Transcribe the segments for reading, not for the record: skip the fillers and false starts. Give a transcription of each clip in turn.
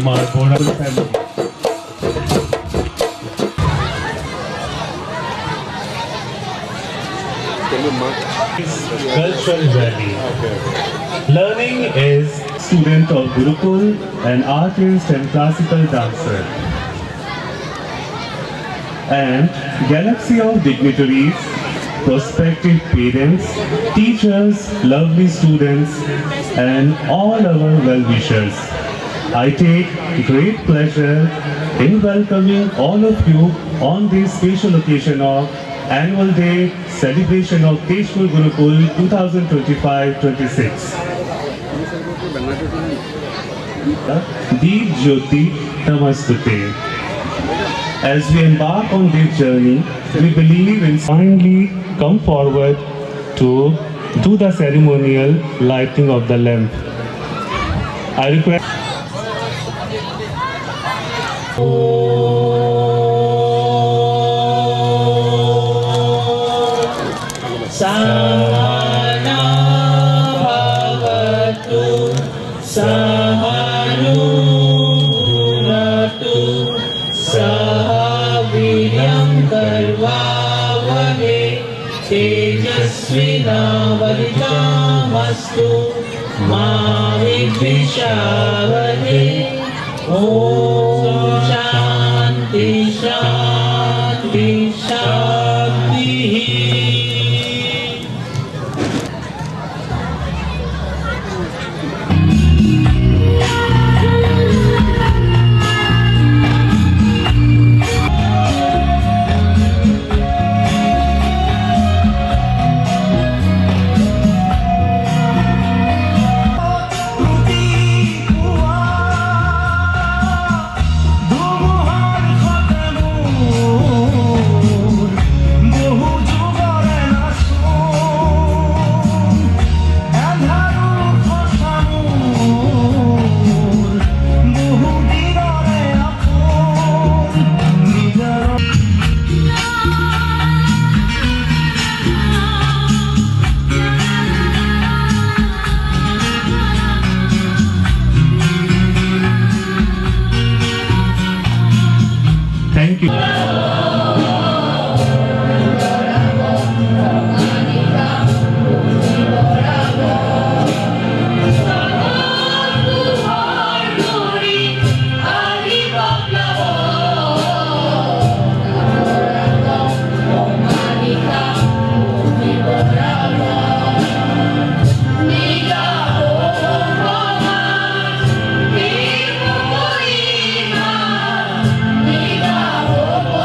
Kumar Bora family. Cultural Valley. Learning is student of Gurukul, an artist and classical dancer. And galaxy of dignitaries, prospective parents, teachers, lovely students, and all our well-wishers. I take great pleasure in welcoming all of you on this special occasion of Annual Day celebration of Tejpur Gurukul 2025-26. Deep Jyoti Namastute. As we embark on this journey, we believe in kindly come forward to do the ceremonial lighting of the lamp. I request. Sahana bhavatu sahanu bhunatu sahavinam karvavahe tejasvinavaditamastu ma vidvishavane. Om Shanti Shanti Shanti. Thank you. Oh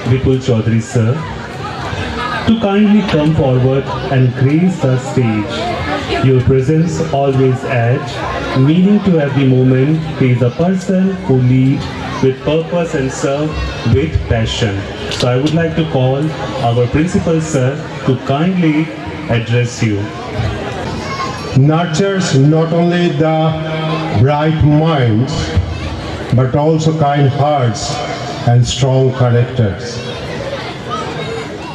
Vipul Chaudhary sir, to kindly come forward and grace the stage. Your presence always adds meaning to every moment. He is a person who leads with purpose and serve with passion. So I would like to call our principal sir to kindly address you. Nurtures not only the bright minds but also kind hearts and strong characters.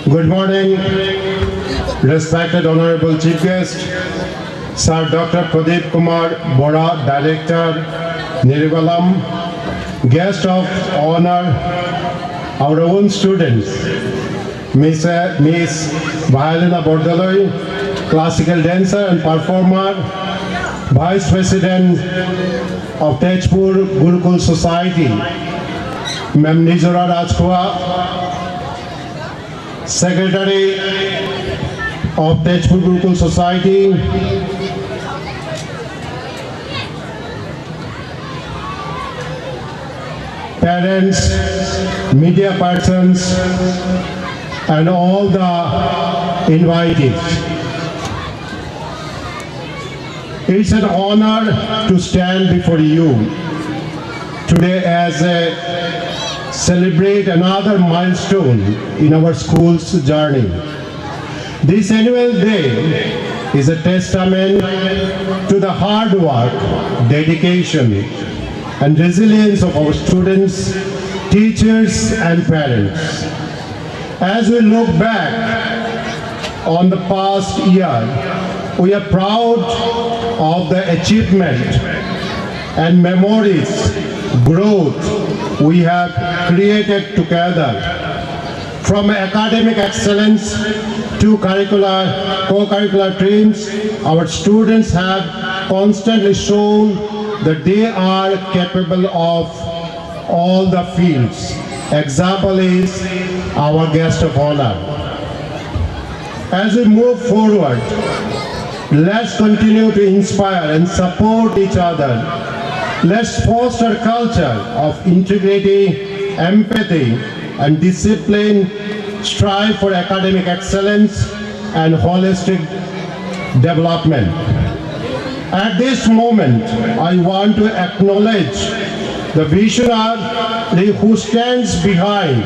Good morning, respected Honorable Chief Guest, Sir Dr. Pradeep Kumar Bora, Director, Nirivalam, guest of honor, our own students, Miss Violina Bordaloi, classical dancer and performer, Vice President of Tejpur Gurukul Society, Ma'am Nijora Rajkhua, Secretary of Tejpur Gurukul Society, parents, media persons, and all the invitees. It's an honor to stand before you today as a celebrate another milestone in our school's journey. This annual day is a testament to the hard work, dedication, and resilience of our students, teachers, and parents. As we look back on the past year, we are proud of the achievement and memories, growth we have created together. From academic excellence to co-curricular streams, our students have constantly shown that they are capable of all the fields. Example is our guest of honor. As we move forward, let's continue to inspire and support each other. Let's foster a culture of integrity, empathy, and discipline, strive for academic excellence and holistic development. At this moment, I want to acknowledge the visionary who stands behind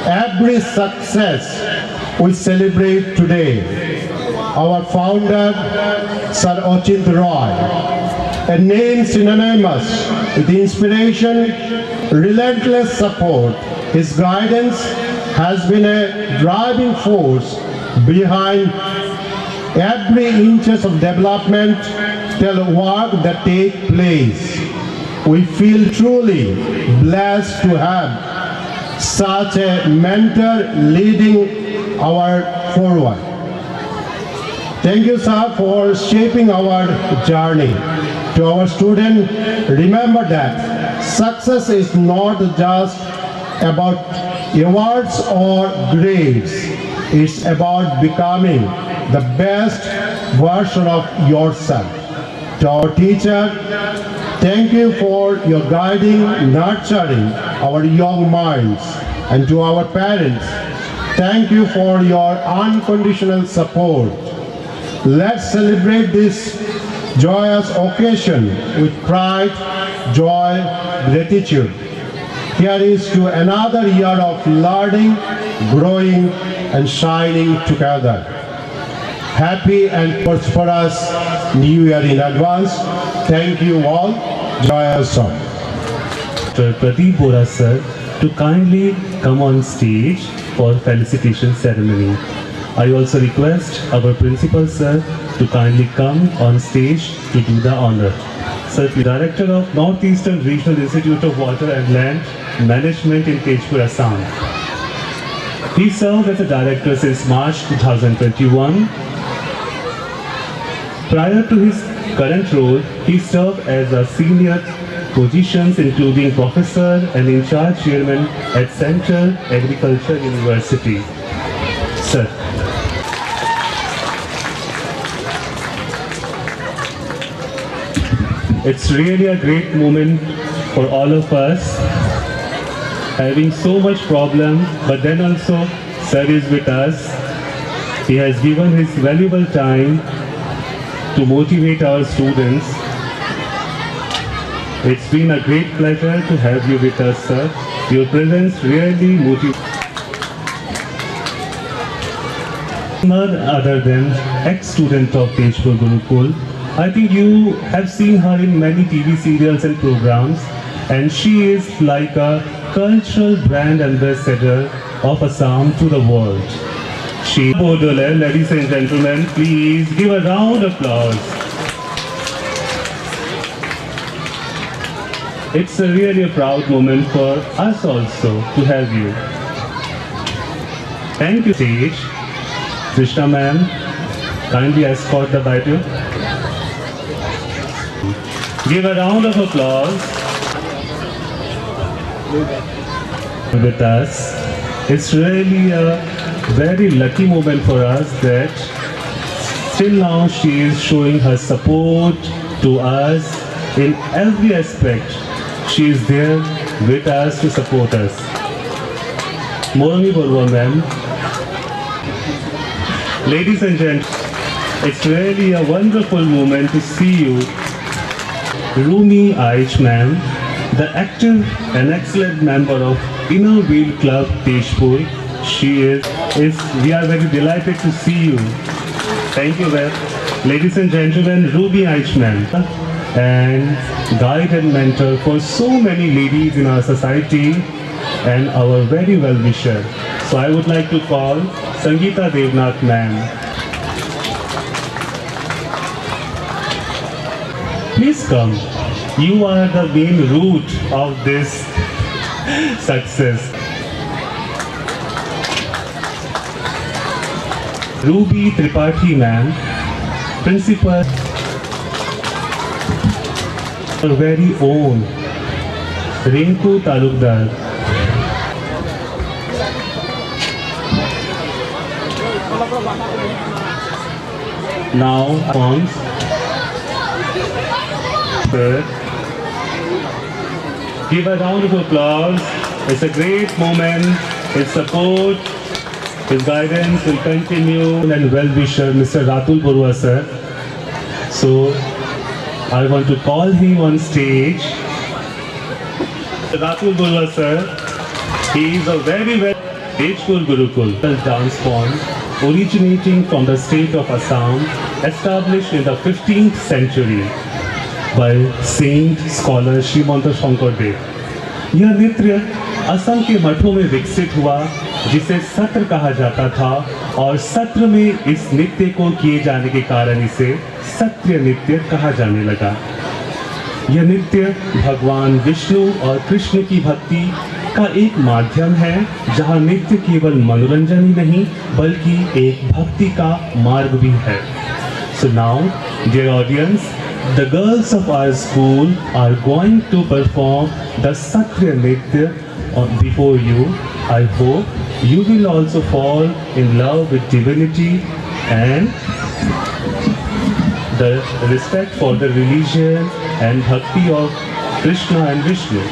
every success we celebrate today. Our founder, Sir Ochint Roy, a name synonymous with inspiration, relentless support. His guidance has been a driving force behind every inches of development till work that take place. We feel truly blessed to have such a mentor leading our forward. Thank you, sir, for shaping our journey. To our students, remember that success is not just about awards or grades. It's about becoming the best version of yourself. To our teacher, thank you for your guiding, nurturing our young minds. And to our parents, thank you for your unconditional support. Let's celebrate this joyous occasion with pride, joy, gratitude. Here is to another year of learning, growing, and shining together. Happy and prosperous New Year in advance. Thank you all. Joyous song. Dr. Pradeep Bora sir to kindly come on stage for felicitation ceremony. I also request our principal sir to kindly come on stage to do the honor. Sir, the Director of Northeastern Regional Institute of Water and Land Management in Tejpur, Assam. He served as a director since March 2021. Prior to his current role, he served as a senior positions including professor and in-charge chairman at Central Agriculture University. Sir. It's really a great moment for all of us having so much problem, but then also sir is with us. He has given his valuable time to motivate our students. It's been a great pleasure to have you with us, sir. Your presence really motivates. None other than ex-student of Tejpur Gurukul. I think you have seen her in many TV serials and programs, and she is like a cultural brand ambassador of Assam to the world. She Bodole, ladies and gentlemen, please give a round of applause. It's really a proud moment for us also to have you. Thank you, stage. Krishna ma'am, kindly escort the Bible. Give a round of applause. With us. It's really a very lucky moment for us that till now she is showing her support to us in every aspect. She is there with us to support us. Morami Borwa ma'am. Ladies and gentlemen, it's really a wonderful moment to see you. Rumi Aich ma'am, the active and excellent member of Inner Wheel Club Tejpur. We are very delighted to see you. Thank you, ma'am. Ladies and gentlemen, Rumi Aich ma'am, and guide and mentor for so many ladies in our society and our very well wisher. So I would like to call Sangeeta Devnath ma'am. Please come. You are the main root of this success. Ruby Tripathi ma'am, principal, our very own Rinku Talukdar. Now, songs. Give a round of applause. It's a great moment. His support, his guidance will continue. And well-wisher, Mr. Ratul Borwa sir. So, I want to call him on stage. Ratul Borwa sir, he is a very well Tejpur Gurukul dance form originating from the state of Assam, established in the 15th century by Saint Scholar Srimanta Shankardev. यह नृत्य असम के मठों में विकसित हुआ, जिसे सत्र कहा जाता था, और सत्र में इस नृत्य को किए जाने के कारण इसे सत्य नृत्य कहा जाने लगा। यह नृत्य भगवान विष्णु और कृष्ण की भक्ति का एक माध्यम है, जहां नृत्य केवल मनोरंजन ही नहीं बल्कि एक भक्ति का मार्ग भी है। So now, dear audience, the girls of our school are going to perform the Satya Nritya before you. I hope you will also fall in love with divinity and the respect for the religion and bhakti of Krishna and Vishnu.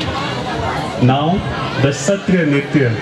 Now, the Satya Nritya.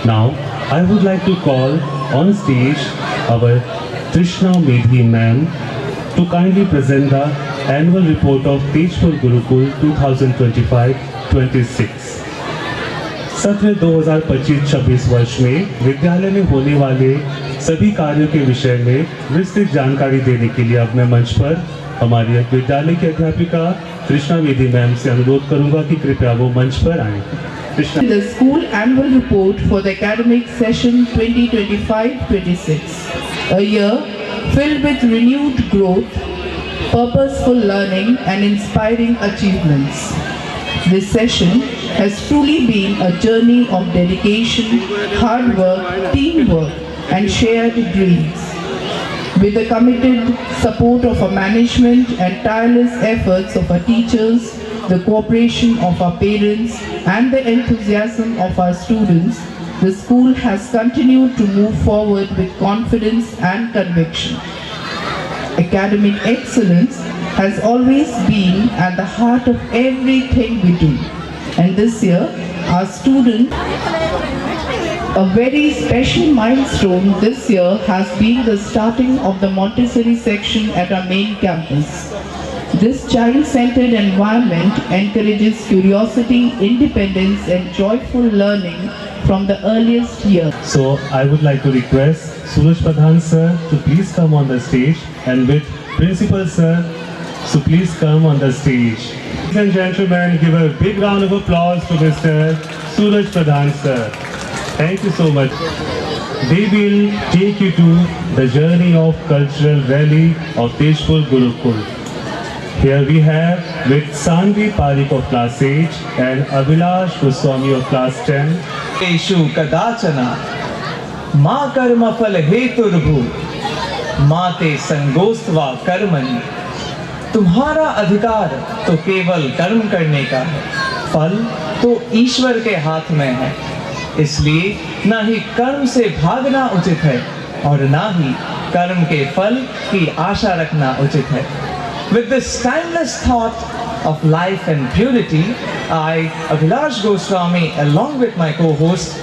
Now, I would like to call on stage our Trishna Medhi ma'am to kindly present the annual report of Tejpur Gurukul 2025-26। सत्र 2025-26 वर्ष में विद्यालय में होने वाले सभी कार्यों के विषय में विस्तृत जानकारी देने के लिए अब मैं मंच पर हमारी विद्यालय की अध्यापिका कृष्णा मेधी मैम से अनुरोध करूंगा कि कृपया वो मंच पर आएं। The school annual report for the academic session 2025-26, a year filled with renewed growth, purposeful learning and inspiring achievements. This session has truly been a journey of dedication, hard work, teamwork and shared dreams. With the committed support of our management and tireless efforts of our teachers, the cooperation of our parents and the enthusiasm of our students, the school has continued to move forward with confidence and conviction. Academic excellence has always been at the heart of everything we do. And this year, our students, a very special milestone this year has been the starting of the Montessori section at our main campus. This child-centered environment encourages curiosity, independence and joyful learning from the earliest years. So I would like to request Suraj Pradhan sir to please come on the stage, and with Principal sir, so please come on the stage. Ladies and gentlemen, give a big round of applause to Mr. Suraj Pradhan sir. Thank you so much. They will take you to the journey of cultural rally of Tejpur Gurukul. Here we have with Sanvi Parikh of class 8 and Abhilash Goswami of class 10. तेषु कदाचना मा कर्म फल हेतुर्भु माते संगोस्त्वा कर्मणि। तुम्हारा अधिकार तो केवल कर्म करने का है, फल तो ईश्वर के हाथ में है। इसलिए ना ही कर्म से भागना उचित है और ना ही कर्म के फल की आशा रखना उचित है। With this timeless thought of life and purity, I, Abhilash Goswami, along with my co-host,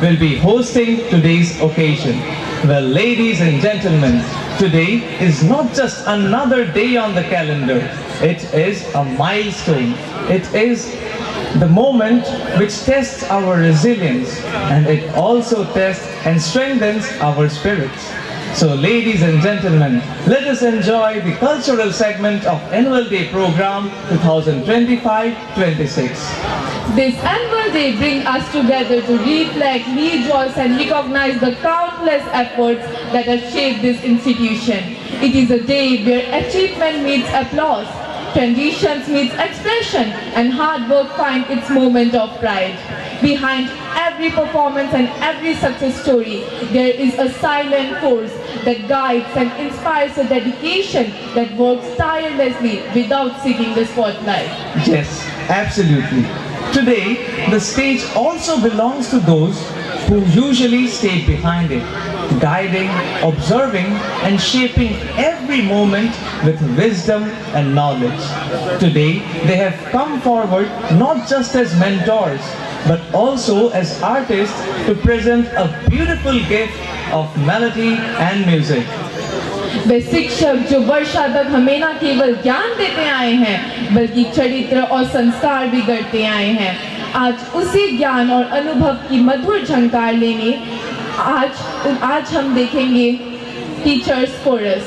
will be hosting today's occasion. Well, ladies and gentlemen, today is not just another day on the calendar. It is a milestone. It is the moment which tests our resilience, and it also tests and strengthens our spirits. So ladies and gentlemen, let us enjoy the cultural segment of Annual Day Program 2025-26. This annual day brings us together to reflect, rejoice and recognize the countless efforts that have shaped this institution. It is a day where achievement meets applause, traditions meets expression and hard work finds its moment of pride. Behind every performance and every success story, there is a silent force that guides and inspires a dedication that works tirelessly without seeking the spotlight. Yes, absolutely. Today, the stage also belongs to those who usually stay behind it, guiding, observing, and shaping every moment with wisdom and knowledge. Today, they have come forward not just as mentors, but also as artists to present a beautiful gift of melody and music. वे शिक्षक जो वर्षा तक हमें न केवल ज्ञान देते आए हैं बल्कि चरित्र और संस्कार भी गढ़ते आए हैं। आज उसी ज्ञान और अनुभव की मधुर झंकार लेने आज हम देखेंगे teachers course.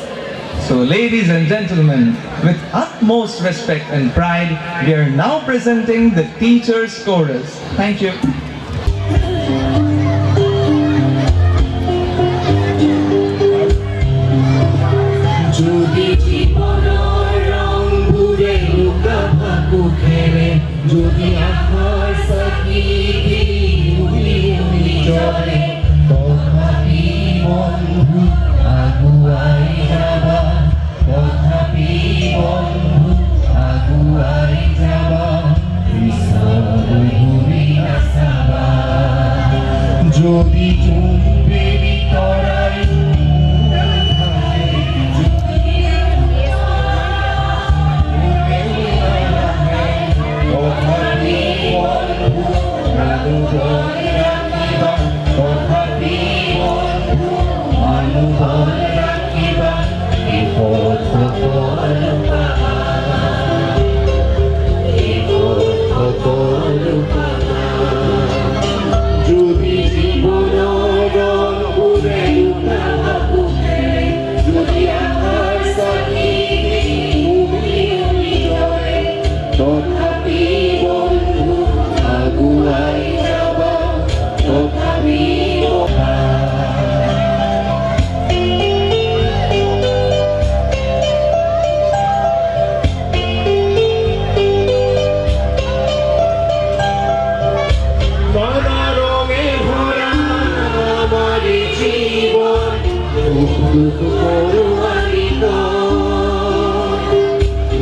So ladies and gentlemen, with utmost respect and pride, we are now presenting the Teachers Chorus. Thank you. যদি চুম্বেরি তরাই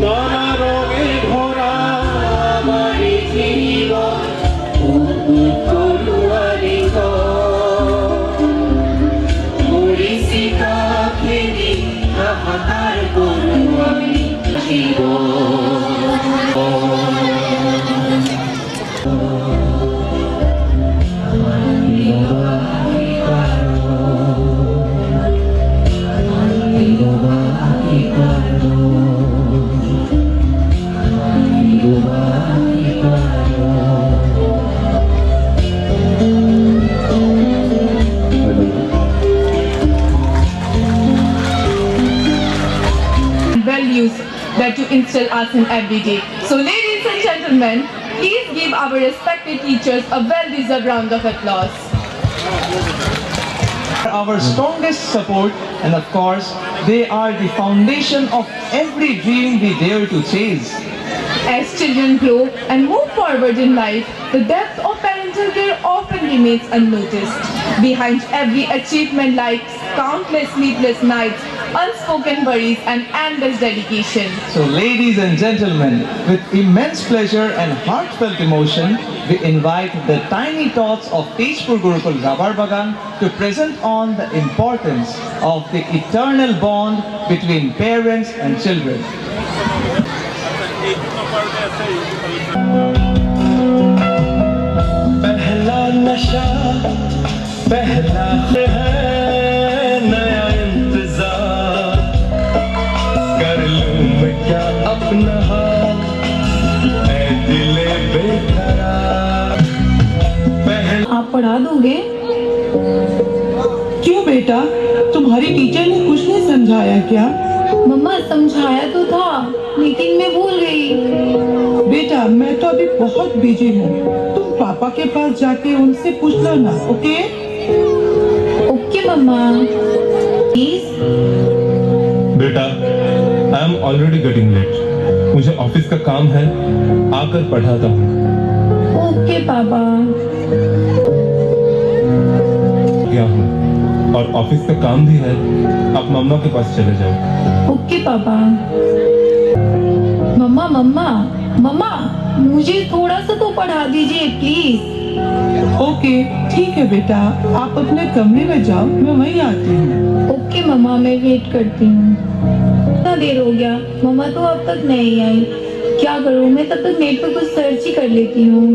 নানা রঙে ভরা আমার জীবন করুয়ারি মরিসি কাফেরি হাহাকার করুয়ারি values that you instill us in every day. So ladies and gentlemen, please give our respected teachers a well-deserved round of applause. Our strongest support, and of course, they are the foundation of every dream we dare to chase. As children grow and move forward in life, the depth of parental care often remains unnoticed. Behind every achievement lies countless sleepless nights, unspoken worries and endless dedication. So ladies and gentlemen, with immense pleasure and heartfelt emotion, we invite the tiny tots of Tejpur Gurukul Rabar Bagan to present on the importance of the eternal bond between parents and children. पहला नशा पहला है नया इंतजार कर लूं मैं क्या अपना हाल ऐ दिले बेकरार आप पढ़ा दोगे? क्यों बेटा, तुम्हारी टीचर ने कुछ नहीं समझाया क्या? मम्मा समझाया तो था लेकिन मैं भूल गई। बेटा मैं तो अभी बहुत बिजी हूँ, तुम पापा के पास जाके उनसे पूछ लो ना, ओके? Okay mama, please. बेटा I am already getting late, मुझे ऑफिस का काम है, आकर पढ़ाता हूँ। ओके पापा। गया हूँ और ऑफिस का काम भी है, आप मम्मा के पास चले जाओ। ओके पापा। मम्मा मम्मा मम्मा मुझे थोड़ा सा तो पढ़ा दीजिए प्लीज। ओके ठीक है बेटा, आप अपने कमरे में जाओ, मैं वहीं आती हूँ। ओके मम्मा, मैं वेट करती हूँ। इतना देर हो गया, मम्मा तो अब तक नहीं आई। क्या करूँ मैं, तब तक नेट पर कुछ सर्च ही कर लेती हूँ।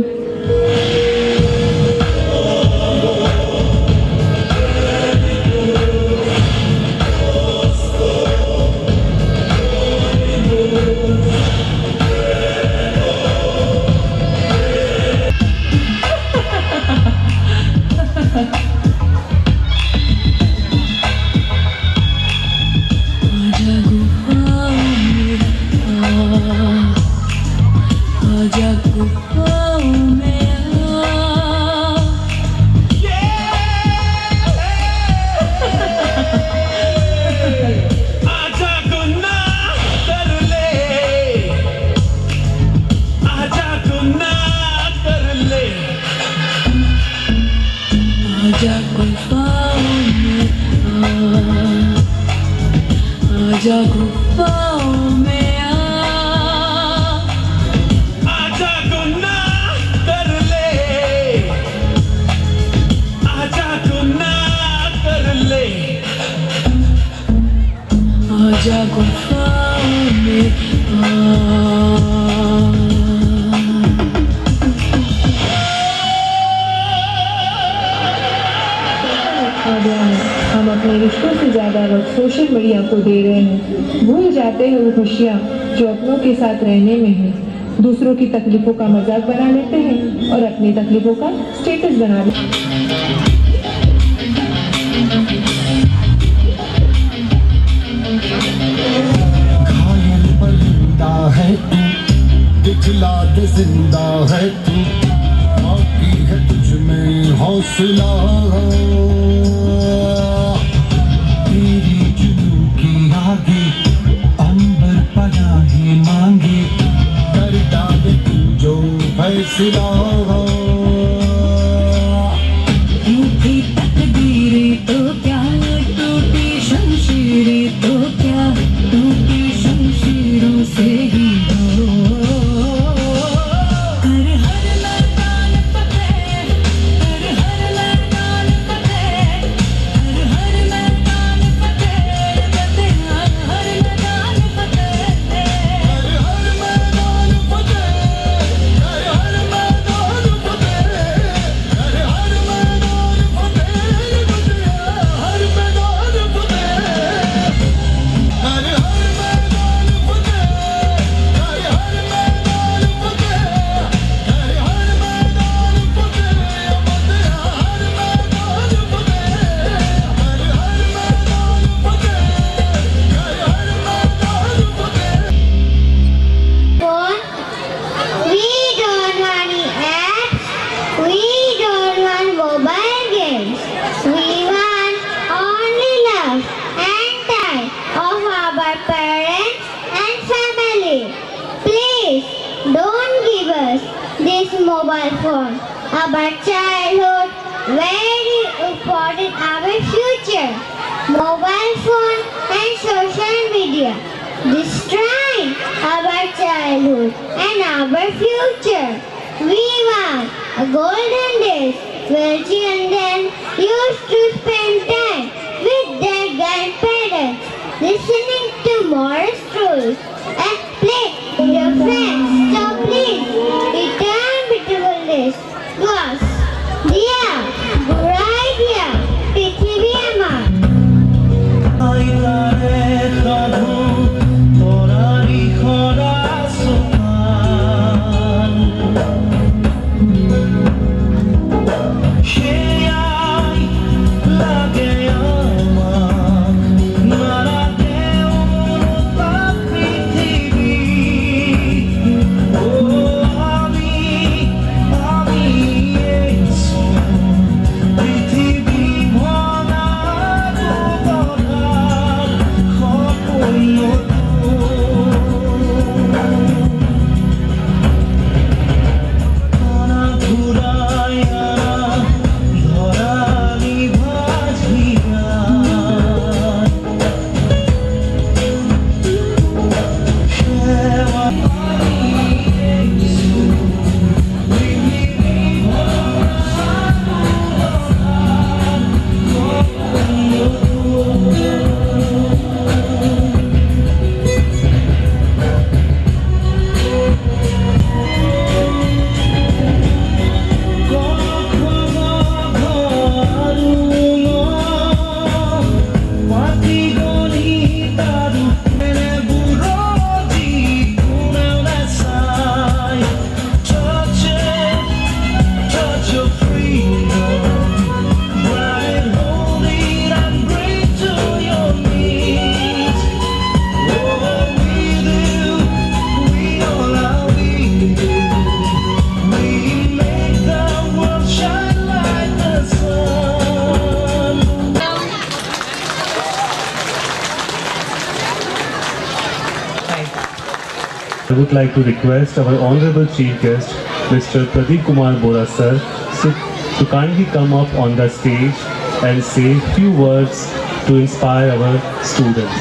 आजा गुफाओं में आजा गुनाह कर ले, आजा गुनाह कर ले, आजा गुफाओं में हम अपने रिश्तों से ज़्यादा वक्त सोशल मीडिया को दे रहे हैं, भूल जाते हैं वो खुशियाँ जो अपनों के साथ रहने में हैं। दूसरों की तकलीफों का मजाक बना लेते हैं और अपनी तकलीफों का स्टेटस बना लेते हैं। घायल परिंदा है तू, दिखला दे जिंदा है तू, बाकी है तुझ में हौसला, तेरी जुनू की आगे अंबर पनाहे मांगे, कर डाले तू जो फैसला, रूठी तकदीरें तो क्या टूटी शमशीरें mobile phone. Our childhood, very important, our future. Mobile phone and social media destroy our childhood and our future. We want a golden days where children used to spend time with their grandparents, listening to moral stories and play with their friends. So please, return beautiful days to us. Dear, bright dear, Prithvi Amma. I would like to request our Honorable Chief Guest, Mr. Pradeep Kumar Bora sir, to kindly come up on the stage and say few words to inspire our students.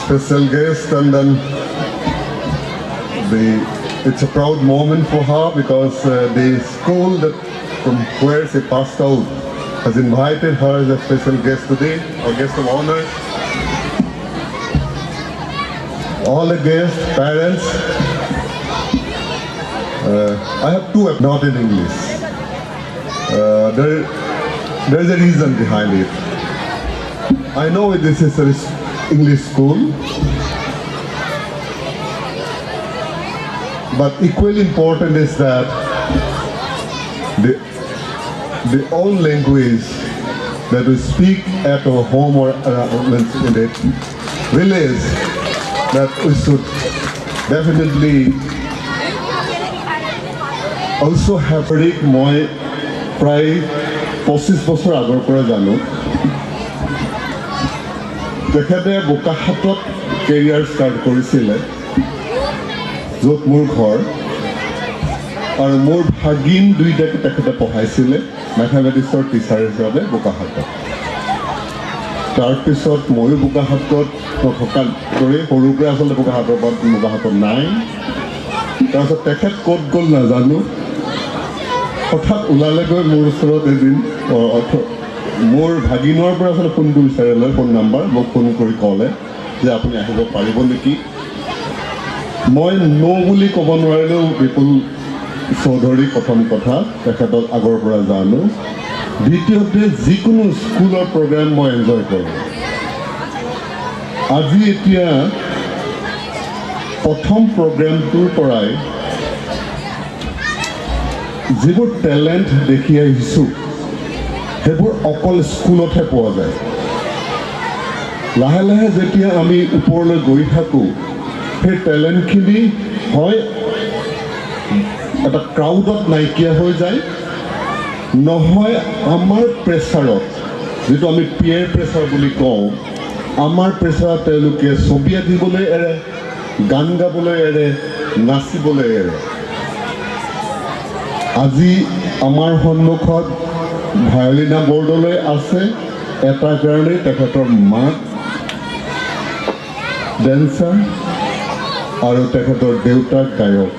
Special guest, and then it's a proud moment for her because the school that from where she passed out has invited her as a special guest today, a guest of honor. All the guests, parents, I have two, not in English. There's a reason behind it. I know this is an English school, but equally important is that the own language that we speak at our home or in the village, that we should definitely also have মই প্ৰায় 25 বছৰ আগৰ পৰা জানো তেখেতে বোকাখাতত career start কৰিছিলে য'ত মোৰ ঘৰ আৰু মোৰ ভাগিন দুইটাকে তেখেতে পঢ়াইছিলে মেথামেটিক্সৰ টিচাৰ হিচাপে বোকাখাতত তাৰপিছত ময়ো বোকাখাতত থকা দৰে সৰুৰ পৰা আচলতে বোকাখাতত নাই তাৰপিছত তেখেত ক'ত গ'ল নাজানো হঠাৎ ওলালেগৈ মোৰ ওচৰত এদিন মোৰ ভাগিনৰ পৰা আচলতে ফোনটো বিচাৰিলে ফোন নাম্বাৰ মোক ফোন কৰি ক'লে যে আপুনি আহিব পাৰিব নেকি মই ন' বুলি ক'ব নোৱাৰিলেও বিপুল চৌধুৰী প্ৰথম কথা তেখেতক আগৰ পৰা জানো দ্বিতীয়তে যিকোনো স্কুলৰ প্ৰগ্ৰাম মই এনজয় কৰোঁ আজি এতিয়া প্ৰথম প্ৰগ্ৰামটোৰ পৰাই যিবোৰ টেলেণ্ট দেখি আহিছোঁ সেইবোৰ অকল স্কুলতহে পোৱা যায় লাহে লাহে যেতিয়া আমি ওপৰলৈ গৈ থাকোঁ সেই টেলেণ্টখিনি হয় এটা ক্ৰাউডত নাইকিয়া হৈ যায় নহয় আমাৰ প্ৰেছাৰত যিটো আমি পিয়াৰ প্ৰেছাৰ বুলি কওঁ আমাৰ প্ৰেছাৰত তেওঁলোকে ছবি আঁকিবলৈ এৰে গান গাবলৈ এৰে নাচিবলৈ এৰে আজি আমাৰ সন্মুখত ভায়লিনা বৰদলৈ আছে এটা কাৰণেই তেখেতৰ মাক ডেন্সাৰ আৰু তেখেতৰ দেউতাক গায়ক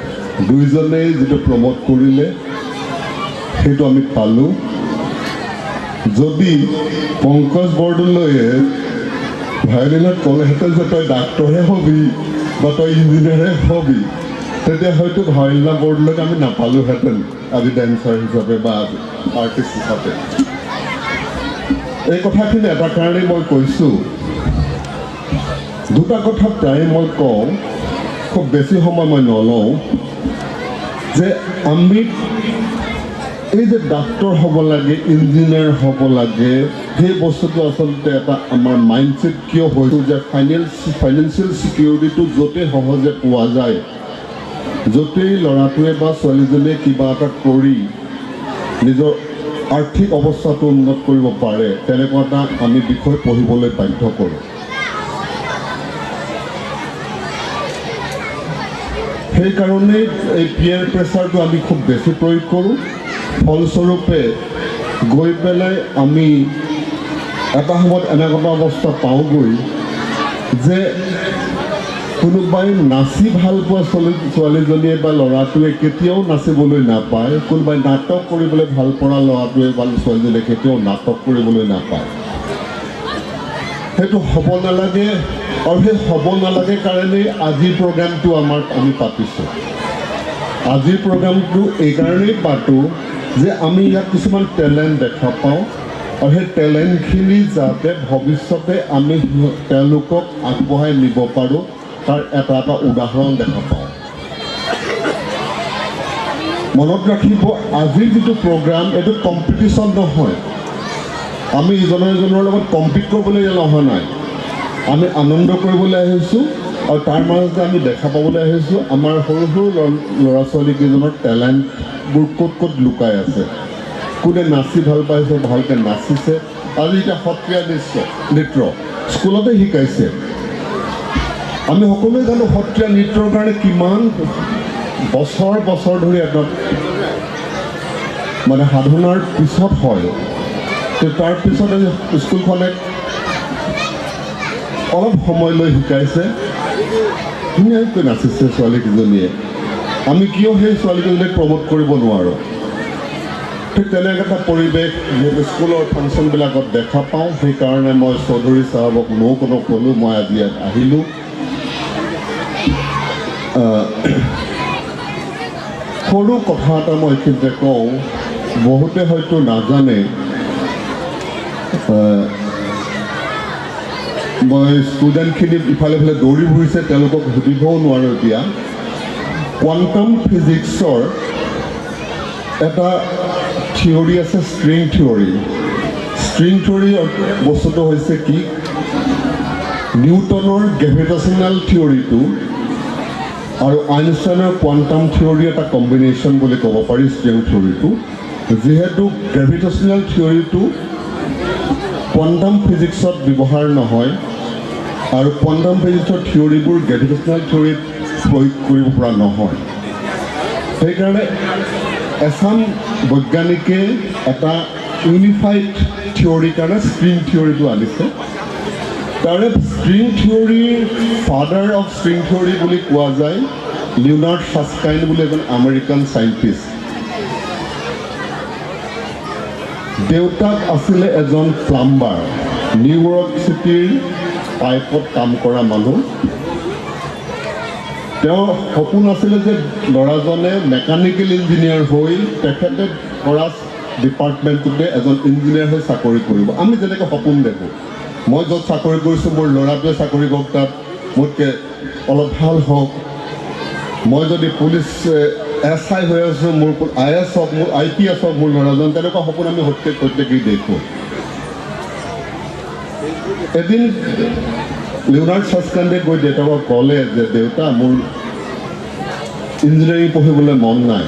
দুইজনেই যিটো প্ৰমোট কৰিলে সেইটো আমি পালোঁ যদি পংকজ বৰদলৈয়ে ভায়লিনত ক'লেহেঁতেন যে তই ডাক্তৰহে হবি বা তই ইঞ্জিনিয়াৰহে হবি তেতিয়া হয়তো ভায়লিনা বৰদলৈক আমি নাপালোহেঁতেন আজি ডেন্সাৰ হিচাপে বা আৰ্টিষ্ট হিচাপে এই কথাখিনি এটা কাৰণেই মই কৈছোঁ দুটা কথা প্ৰায় মই কওঁ খুব বেছি সময় মই নলওঁ যে আমি এই যে ডাক্তৰ হ'ব লাগে ইঞ্জিনিয়াৰ হ'ব লাগে সেই বস্তুটো আচলতে এটা আমাৰ মাইণ্ডছেট কিয় হৈছোঁ যে ফাইনেন্সিয়েল ছিকিউৰিটিটো য'তেই সহজে পোৱা যায় য'তেই ল'ৰাটোৱে বা ছোৱালীজনীয়ে কিবা এটা কৰি নিজৰ আৰ্থিক অৱস্থাটো উন্নত কৰিব পাৰে তেনেকুৱা এটা আমি বিষয় পঢ়িবলৈ বাধ্য কৰোঁ সেইকাৰণেই এই পিয়াৰ প্ৰেছাৰটো আমি খুব বেছি প্ৰয়োগ কৰোঁ ফলস্বৰূপে গৈ পেলাই আমি এটা সময়ত এনেকুৱা অৱস্থা পাওঁগৈ যে কোনোবাই নাচি ভাল পোৱা ছোৱালীজনীয়ে বা ল'ৰাটোৱে কেতিয়াও নাচিবলৈ নাপায় কোনোবাই নাটক কৰিবলৈ ভাল পৰা ল'ৰাটোৱে বা ছোৱালীজনীয়ে কেতিয়াও নাটক কৰিবলৈ নাপায় সেইটো হ'ব নালাগে আৰু সেই হ'ব নালাগে কাৰণেই আজিৰ প্ৰগ্ৰামটো আমি পাতিছোঁ আজিৰ প্ৰগ্ৰামটো এইকাৰণেই পাতোঁ যে আমি ইয়াত কিছুমান টেলেণ্ট দেখা পাওঁ আৰু সেই টেলেণ্টখিনি যাতে ভৱিষ্যতে আমি তেওঁলোকক আগবঢ়াই নিব পাৰোঁ তাৰ এটা এটা উদাহৰণ দেখা পাওঁ মনত ৰাখিব আজিৰ যিটো প্ৰগ্ৰাম এইটো কম্পিটিশ্যন নহয় আমি ইজনে সিজনৰ লগত কম্পিট কৰিবলৈ অহা নাই আমি আনন্দ কৰিবলৈ আহিছোঁ আৰু তাৰ মাজতে আমি দেখা পাবলৈ আহিছোঁ আমাৰ সৰু সৰু ল'ৰা ছোৱালীকেইজনৰ টেলেণ্টবোৰ ক'ত ক'ত লুকাই আছে কোনে নাচি ভাল পাইছে ভালকৈ নাচিছে আজি এতিয়া সত্ৰীয়া নৃত্য স্কুলতে শিকাইছে আমি সকলোৱে জানো সত্ৰীয়া নৃত্যৰ কাৰণে কিমান বছৰ বছৰ ধৰি এটা মানে সাধনাৰ পিছত হয় তাৰ পিছতে স্কুলখনে অলপ সময় লৈ শিকাইছে ধুনীয়াকৈ নাচিছে ছোৱালীকেইজনীয়ে আমি কিয় সেই ছোৱালীকেইজনীক প্ৰমোট কৰিব নোৱাৰোঁ ঠিক তেনেকৈ এটা পৰিৱেশ যিহেতু স্কুলৰ ফাংচনবিলাকত দেখা পাওঁ সেইকাৰণে মই চৌধুৰী চাহাবক কোনো ক'লোঁ মই আজি ইয়াত আহিলোঁ সৰু কথা এটা মই এইখিনিতে কওঁ বহুতে হয়তো নাজানে মই ষ্টুডেণ্টখিনি ইফালে ইফালে দৌৰি ফুৰিছে তেওঁলোকক সুধিবও নোৱাৰোঁ এতিয়া কোৱাণ্টাম ফিজিক্সৰ এটা থিয়ৰী আছে ষ্ট্ৰিং থিয়ৰী বস্তুটো হৈছে কি নিউটনৰ গ্ৰেভিটেশ্যনেল থিয়ৰীটো আৰু আইনষ্টাইনৰ কোৱাণ্টাম থিয়ৰী এটা কম্বিনেশ্যন বুলি ক'ব পাৰি ষ্ট্ৰিং থিয়ৰীটো যিহেতু গ্ৰেভিটেশ্যনেল থিয়ৰীটো কোৱাণ্টাম ফিজিক্সত ব্যৱহাৰ নহয় আৰু কোৱাণ্টাম ফিজিক্সৰ থিয়ৰীবোৰ গ্ৰেভিটেশ্যনেল থিয়ৰীত প্ৰয়োগ কৰিব পৰা নহয় সেইকাৰণে এছাম বৈজ্ঞানিকে এটা ইউনিফাইড থিয়ৰীৰ কাৰণে ষ্ট্ৰিং থিয়ৰীটো আনিছে তাৰে ষ্ট্ৰিং থিয়ৰীৰ ফাদাৰ অফ ষ্ট্ৰিং থিয়ৰী বুলি কোৱা যায় লিওনাৰ্ড সাছকাইন বুলি এজন আমেৰিকান চাইণ্টিষ্ট দেউতাক আছিলে এজন প্লাম্বাৰ নিউয়ৰ্ক চিটিৰ পাইপত কাম কৰা মানুহ তেওঁৰ সপোন আছিলে যে ল'ৰাজনে মেকানিকেল ইঞ্জিনিয়াৰ হৈ তেখেতে কৰা ডিপাৰ্টমেণ্টটোতে এজন ইঞ্জিনিয়াৰ হৈ চাকৰি কৰিব আমি যেনেকৈ সপোন দেখোঁ মই য'ত চাকৰি কৰিছোঁ মোৰ ল'ৰাটোৱে চাকৰি কৰক তাত মোতকৈ অলপ ভাল হওক মই যদি পুলিচ SI হৈ আছোঁ মোৰ IS হওক মোৰ IPS হওক মোৰ ল'ৰাজন তেনেকুৱা সপোন আমি প্ৰত্যেকেই দেখোঁ এদিন লিওনাৰ্ড সাছকাইনে গৈ দেউতাকক ক'লে যে দেউতা মোৰ ইঞ্জিনিয়াৰিং পঢ়িবলৈ মন নাই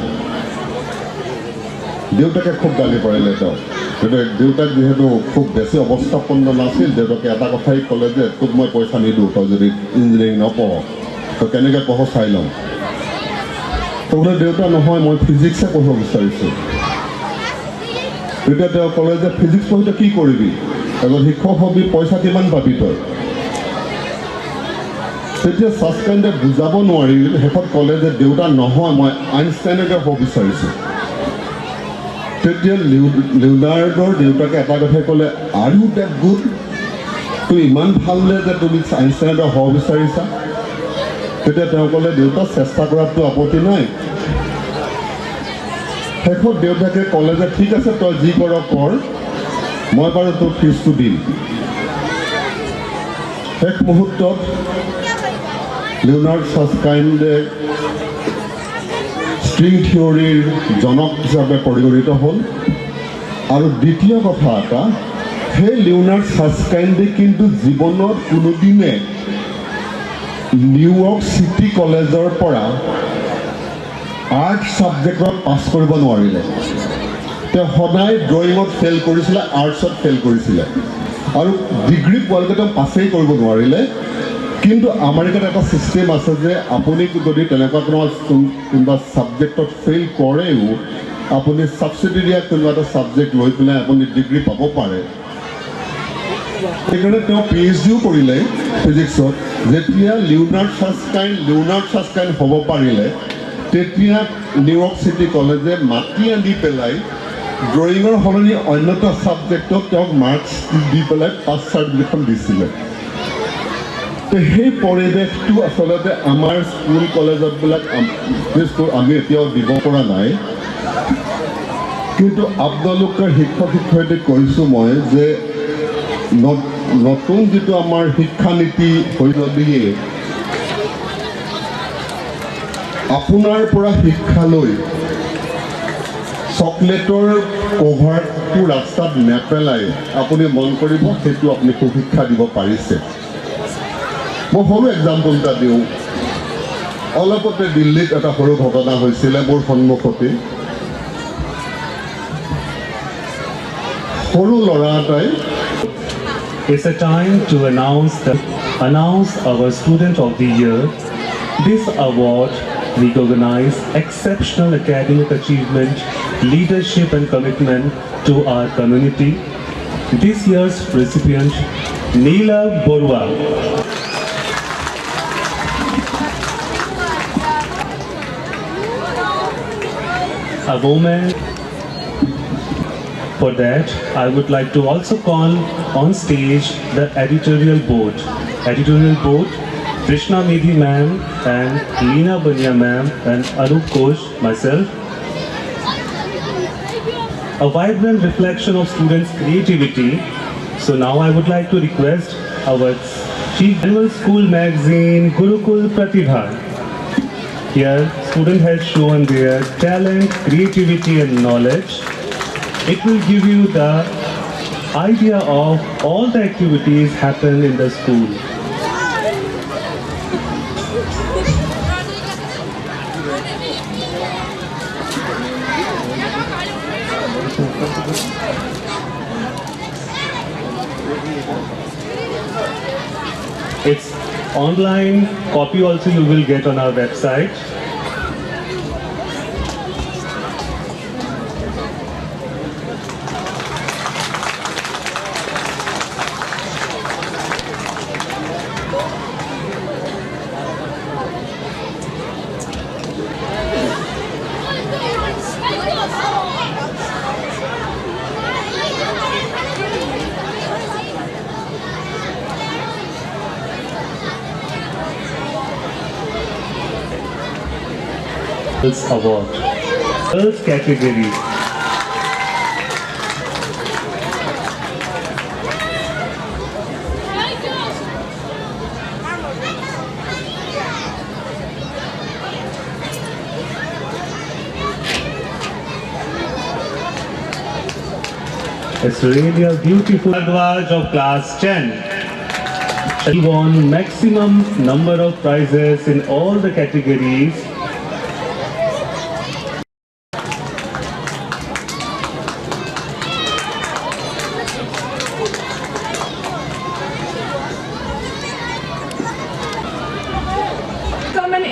দেউতাকে খুব গালি পাৰিলে দেউতাক যিহেতু খুব বেছি অৱস্থাপন্ন নাছিল দেউতাকে এটা কথাই ক'লে যে তোক মই পইচা নিদিওঁ তই যদি ইঞ্জিনিয়াৰিং নপঢ় তই কেনেকৈ পঢ় চাই লওঁ বোলে দেউতা নহয় মই ফিজিক্সে পঢ়িব বিচাৰিছোঁ। তেতিয়া তেওঁ ক'লে যে ফিজিক্স পঢ়ি তই কি কৰিবি, এজন শিক্ষক হবি, পইচা কিমান পাবি তই। তেতিয়া ছাছপেণ্ডে বুজাব নোৱাৰিল, শেষত ক'লে যে দেউতা নহয় মই আইনষ্টাইনকে হ'ব বিচাৰিছোঁ। তেতিয়া লিওনাৰ্ডৰ দেউতাকে এটা কথাই ক'লে, আৰ ইউ ডেট গুড, তুমি ইমান ভালনে যে তুমি আইনষ্টাইনৰ হ'ব বিচাৰিছা। তেতিয়া তেওঁ ক'লে দেউতা চেষ্টা কৰাটো আপত্তি নাই। শেষত দেউতাকে ক'লে যে ঠিক আছে তই যি কৰ কৰ, মই বাৰু তোৰ ফিজটো দিম। শেষ মুহূৰ্তত লিওনাৰ্ড ছাছকাইণ্ডে ষ্ট্ৰিং থিয়ৰীৰ জনক হিচাপে পৰিগণিত হ'ল। আৰু দ্বিতীয় কথা এটা, সেই লিওনাৰ্ড ছাছকাইণ্ডে কিন্তু জীৱনত কোনোদিনে নিউয়ৰ্ক চিটি কলেজৰ পৰা আৰ্ট ছাবজেক্টত পাছ কৰিব নোৱাৰিলে। তেওঁ সদায় ড্ৰয়িঙত ফেইল কৰিছিলে, আৰ্টছত ফেইল কৰিছিলে, আৰু ডিগ্ৰী পোৱালৈকে তেওঁ পাছেই কৰিব নোৱাৰিলে। কিন্তু আমেৰিকাত এটা ছিষ্টেম আছে যে আপুনি যদি তেনেকুৱা কোনোবা ছাবজেক্টত ফেইল কৰেও আপুনি ছাবচিডিয়াৰী কোনোবা এটা ছাবজেক্ট লৈ পেলাই আপুনি ডিগ্ৰী পাব পাৰে। সেইকাৰণে তেওঁ PhDও কৰিলে ফিজিক্সত। যেতিয়া লিওনাৰ্ড ছাছকাইণ্ড হ'ব পাৰিলে, তেতিয়া নিউয়ৰ্ক চিটি কলেজে মাতি আনি পেলাই ড্ৰয়িঙৰ সলনি অন্য এটা ছাবজেক্টত তেওঁক মাৰ্কছ দি পেলাই পাছ চাৰ্টিফিকেটখন দিছিলে। সেই পৰিৱেশটো আচলতে আমাৰ স্কুল কলেজতবিলাক আমি এতিয়াও দিব পৰা নাই। কিন্তু আপোনালোকৰ শিক্ষক শিক্ষয়িত্ৰীক কৈছোঁ মই যে নতুন যিটো আমাৰ শিক্ষানীতি শৈলীয়ে আপোনাৰ পৰা শিক্ষালৈ চকলেটৰ কভাৰটো ৰাস্তাত নেপেলাই আপুনি মন কৰিব সেইটো আপুনি সুশিক্ষা দিব পাৰিছে। মই সৰু এক্সাম্পল এটা দিওঁ। অলপতে দিল্লীত এটা সৰু ঘটনা হৈছিলে মোৰ সন্মুখতে। সৰু ল'ৰা এটাই It's a time to announce our Student of the Year. This award recognizes exceptional academic achievement, leadership and commitment to our community. This year's recipient, Neela Borwa. A moment. For that, I would like to also call on stage the editorial board. Editorial board, Krishna Medhi ma'am and Leena Bania ma'am and Arup Ghosh, myself. A vibrant reflection of students' creativity. So now I would like to request our chief annual school magazine, Gurukul Pratibha. Here, students have shown their talent, creativity and knowledge. It will give you the idea of all the activities happen in the school. It's online copy also you will get on our website. Award. Girls category. It's really a beautiful Bharadwaj of class 10. She won maximum number of prizes in all the categories.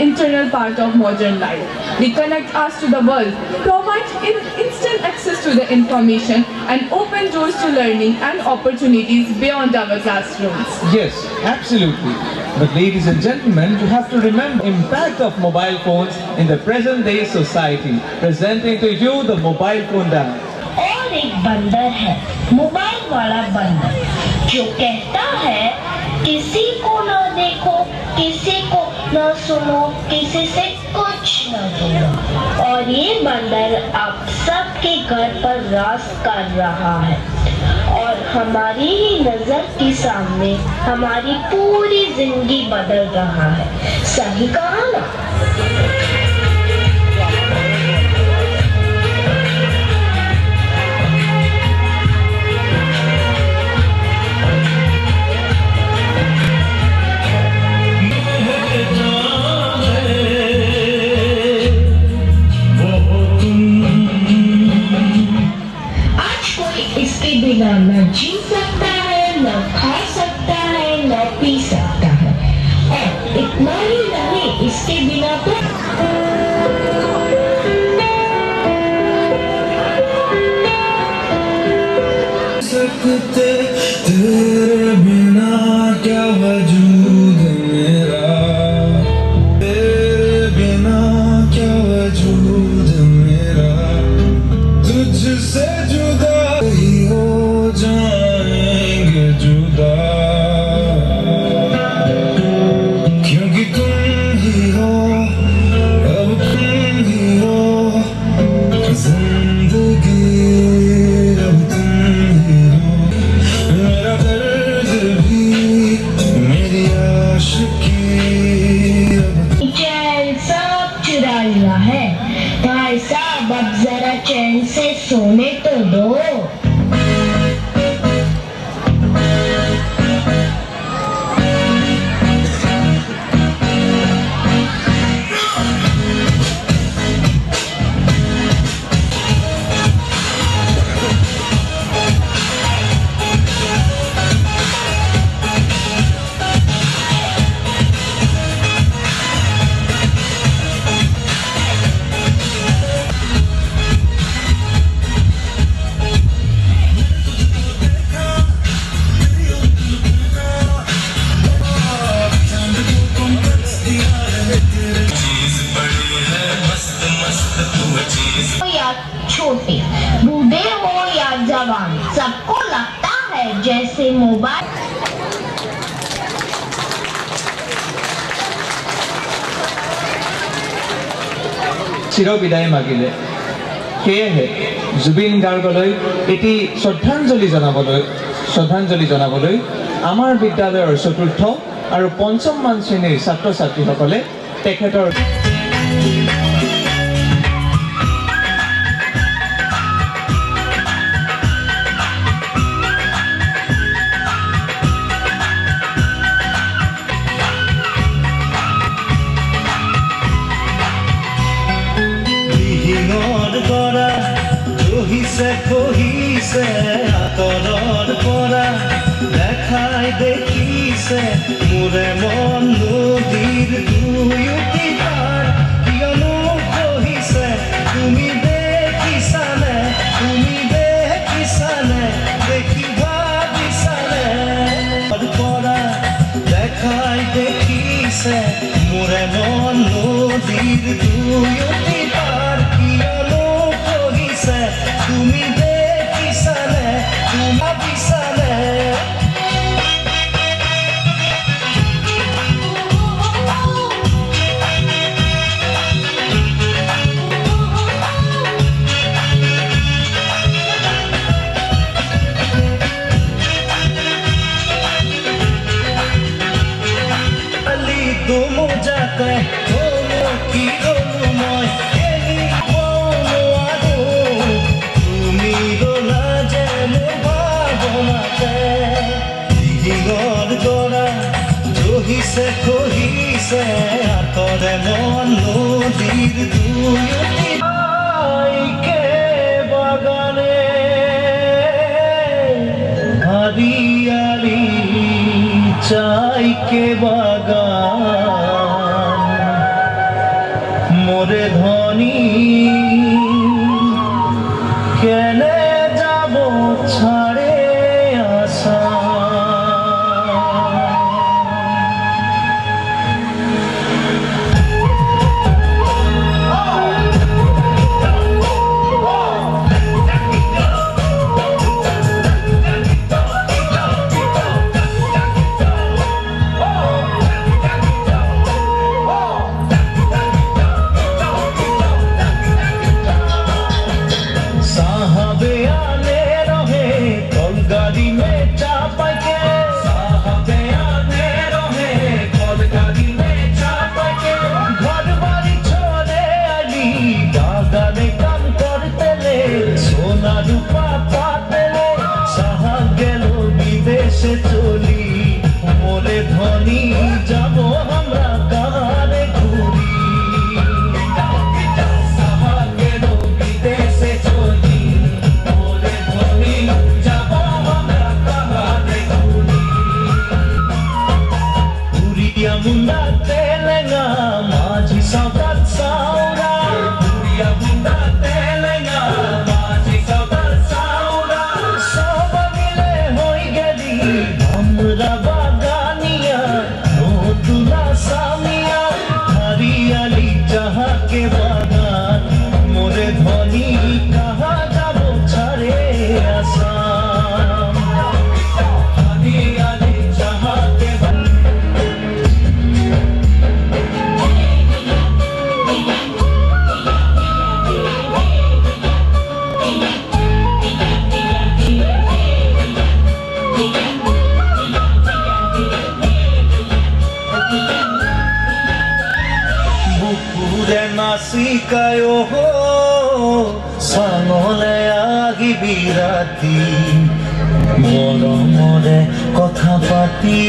Internal part of modern life. They connect us to the world, provide instant access to the information, and open doors to learning and opportunities beyond our classrooms. Yes, absolutely. But ladies and gentlemen, you have to remember the impact of mobile phones in the present day society. Presenting to you the mobile phone dance. और एक बंदर है, mobile वाला बंदर, जो कहता है किसी को न देखो, किसी को न सुनो, किसी से कुछ न सुनो। और ये बंदर अब सबके घर पर राज कर रहा है और हमारी ही नजर के सामने हमारी पूरी जिंदगी बदल रहा है। सही कहा ना? इसके बिना न जी सकता है, न खा सकता है, न पी सकता है। और इतना ही नहीं, इसके बिना तो सकते तेरे बिना क्या वजूद मेरा, तेरे बिना क्या वजूद मेरा, तुझसे जुदा ही हो जाएंगे जुदा, क्योंकि तुम ही हो, अब तुम ही हो, जिंदगी अब तुम ही हो, मेरा दर्द भी, मेरी आशिकी अब चैन सब चुरा लिया है। भाई साहब अब जरा चैन से सोने तो दो। छोटे, बूढ़े हो या जवान, सबको लगता है जैसे मोबाइल। চিৰবিদায় মাগিলে, সেয়েহে জুবিন গাৰ্গলৈ এটি শ্ৰদ্ধাঞ্জলি জনাবলৈ আমাৰ বিদ্যালয়ৰ চতুৰ্থ আৰু পঞ্চমমান শ্ৰেণীৰ ছাত্ৰ ছাত্ৰীসকলে তেখেতৰ কহিছে আঁতৰৰ পৰা দেখাই দেখিছে মোৰে মন নদীৰ দুয়োটি পাৰ, কিয়নো কহিছে তুমি দেখিছানে, তুমি দেখিছানে, দেখি ভাবিছানে, পৰা দেখাই দেখিছে মোৰে মন নদীৰ দুয়োটি পাৰ, কিয়নো কহিছে তুমি দেখিছানে, তুমি ভাবিছানে। আলি দুমো যাতে হলো কি হলো মই এৰি নোৱাৰো, তুমি ৰলা যে মোৰ ভাৱনাতে, দিঘিঙৰ গৰা জহিছে খহিছে আঁতৰে মন নদীৰ দুয়োটি আইকে বাগানে হাৰিয়ালি চাইকে বাগান রূপা পাতেলে সাহা গেল বিদেশে চলি মোরে ধনী যাব আমরা কারে ঘুরি সাহা গেল বিদেশে চলি মোরে ধনী যাব আমরা কারে ঘুরি ঘুরিয়া মুন্ডা তেলেঙ্গা মাঝি সাঁওতাল সাউরা ঘুরিয়া মুন্ডা তেলেঙ্গা মাঝি সাঁওতাল সাউরা সব মিলে হই গেলি আমরা বাগানিয়া নতুন আসামিয়া হারিয়ালি যাহাকে বাগান মোরে ধনী কাহা যাব ছাড়ে আসাম হারিয়ালি যাহাকে বুকুরে নাসিকায় হো সাঙলে আগিবি রাতি মরমরে কথা পাতি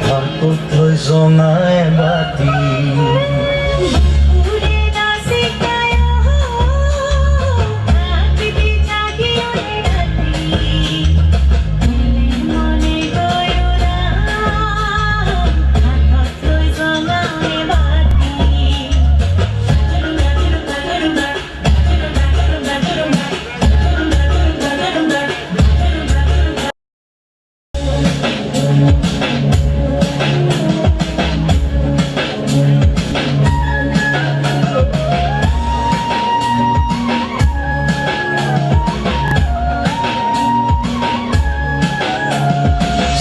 হাতত লৈ জঙাই বাতি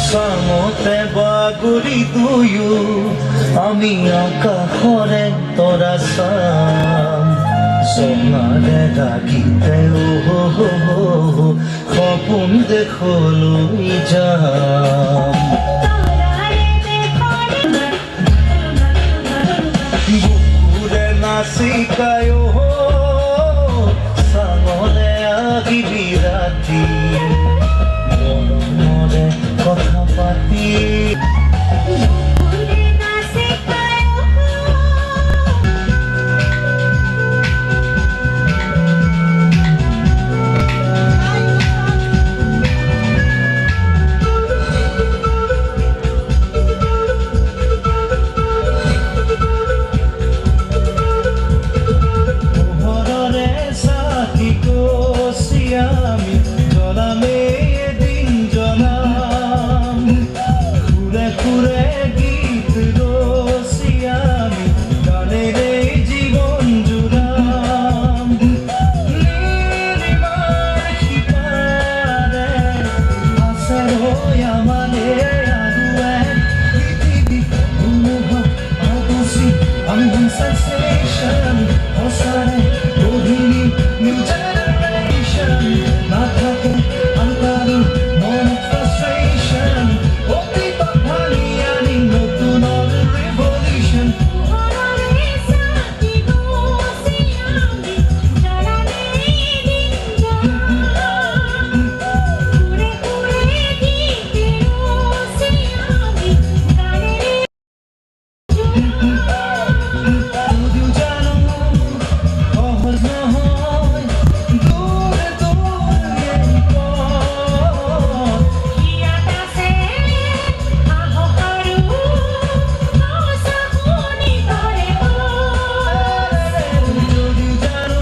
সামতে বাগুড়ি দুয়ু আমি আকাশরে তোরা সাম সোনারে ডাকিতে সপোন দেখলৈ যাম বুকুরে নাচিকায় সাঙলে আগিবি ৰাতি মৰমৰে কথা পাতি পোহৰৰে চাকি গছি আমি জ্বলামে এদিন জ্বলাম ঘুরে ঘুরে গীত রচি আমি গানেৰে জীবন জুড়াম নীলিমাৰ সিপাৰে আছে ৰৈ আমাৰে আৰু এক পৃথিৱী অনুভৱ আগুচি আমি sensation সঁচাৰে গধূলি new generation নাথাকে আন্তাৰি মনত frustration অতীতত ভাঙি আনি নতুনৰ revolution যদিও জানো সহজ নহয় দূৰে দূৰে এই পথ যদিও জানো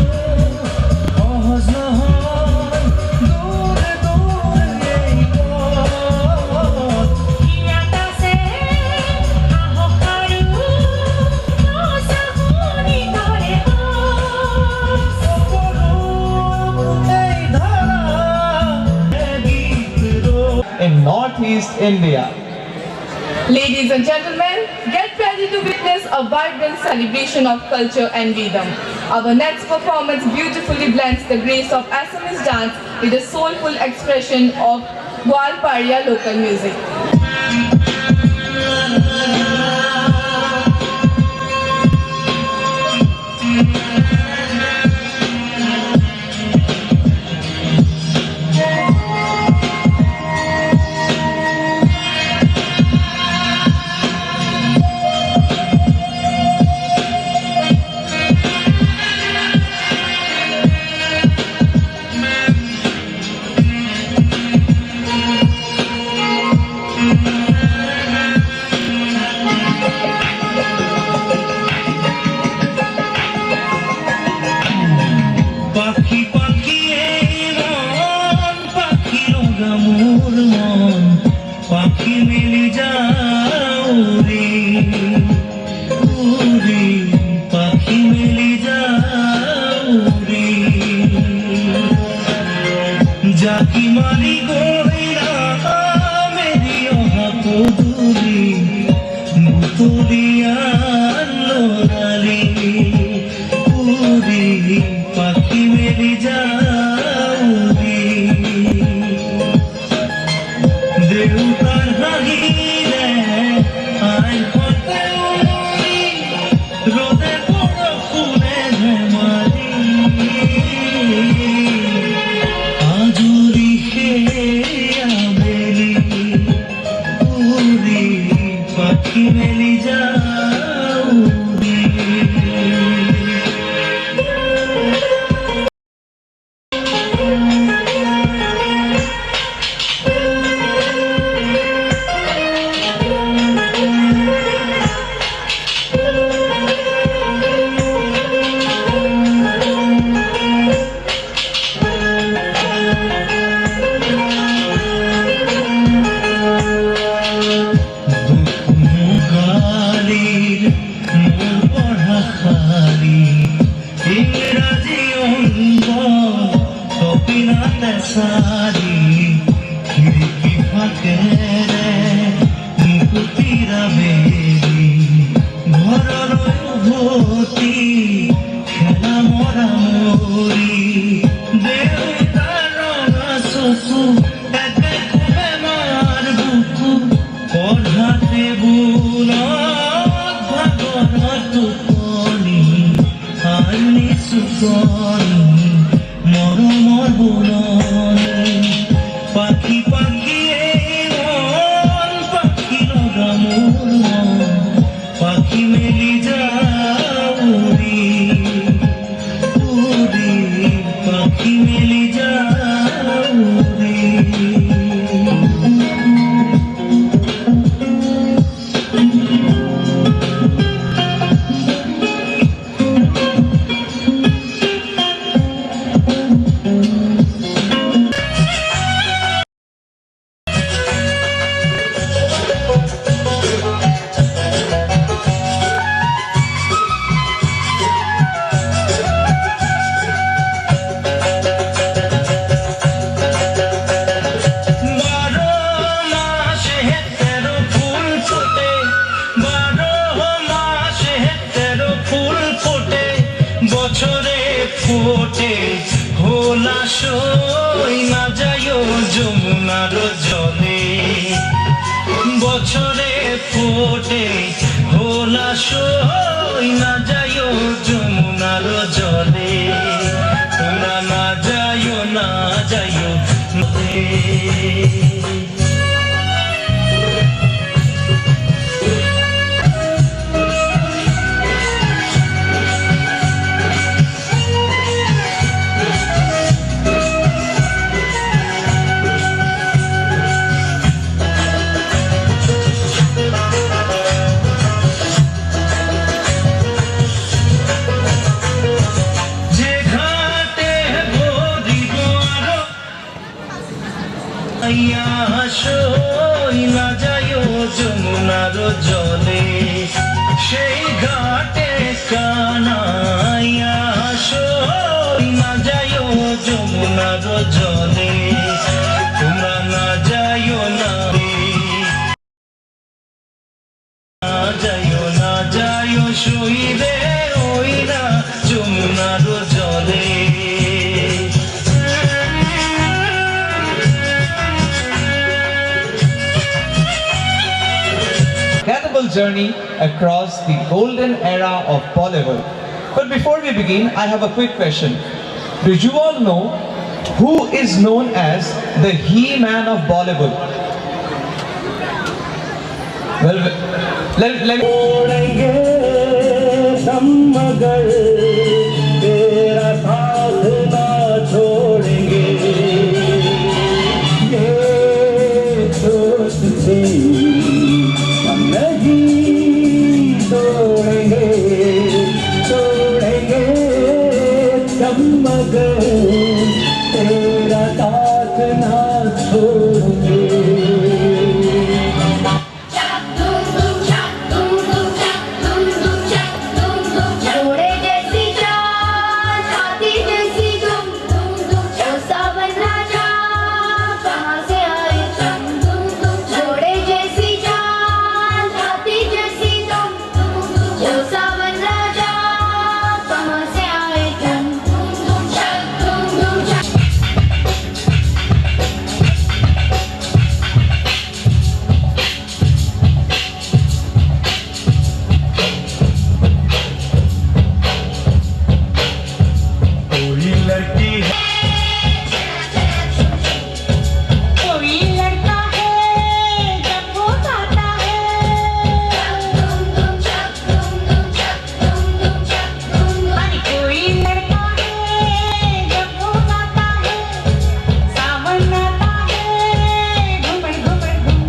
সহজ নহয় দূৰে দূৰে এই পথ in Northeast India. Ladies and gentlemen, get ready to witness a vibrant celebration of culture and rhythm. Our next performance beautifully blends the grace of Assamese dance with the soulful expression of Gwalparia local music. পাখি পাখি এই মন পাখি রোগা মোর মন পাখি মেলি যাও রে উরে পাখি মেলি যাও রে জাকি মারি গইরা মেরি হাত দুরি মুতুলিয়া লোরালি উরে পাখি মেলি যাও রে দেউতার হাগিলে আই হতে উড়ি রোদে বড় ফুলে মারি আজুরি খেয়াবেলি উড়ি পাখি মেলি যাও রে মুখালির মোর পড়া খালি ইংরাজি অঙ্গ কপিনাতে সারি খিড়কি ফাঁকে রে মুকুতিরা বেরি ঘরর ভতি খেলা মরা মরি দেউতার রঙা চকু একে খুবে মার বুকু পঢ়াতে বুলত ভাগৰত টোপনি আনি চুকনি মৰমৰ বুলনি পাখি পাখি এই মন পাখি লগা মোৰ মন পাখি মেলি যাও ৰে উৰি পাখি মেলি যাও ৰে বছরে ফোটে হোলা সই না যায় যমুনার জলে বছরে ফোটে হোলা সই না যায় যমুনার জলে তোরা না যায় নদে সই না যায় যমুনার জলে সেই ঘাটে কানাইয়া সই না যায় যমুনার জলে তোমরা না যায় না যায় সই রে ওই না যমুনার জলে journey across the golden era of Bollywood. But before we begin, I have a quick question. Do you all know who is known as the He-Man of Bollywood? Well, let me... मगर तेरा साथ ना छोड़ूंगी। जोड़े जैसी चाल, हाथी जैसी तुम, ओ सावन राजा कहाँ से आए तुम? जोड़े जैसी चाल, हाथी जैसी तुम, ओ सावन राजा कहाँ से आए तुम? कोई लड़की है, कोई लड़का है जब वो गाता है, अरे कोई लड़का है जब वो गाता है, सावन आता है घूमर घूमर घूम।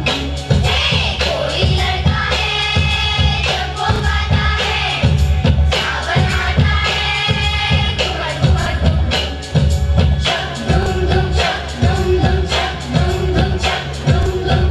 कोई लड़का है जब वो गाता है, सावन आता है घूमर घूमर घूम। चक धूम धूम चक धूम धूम चक धूम धूम चक धूम धूम।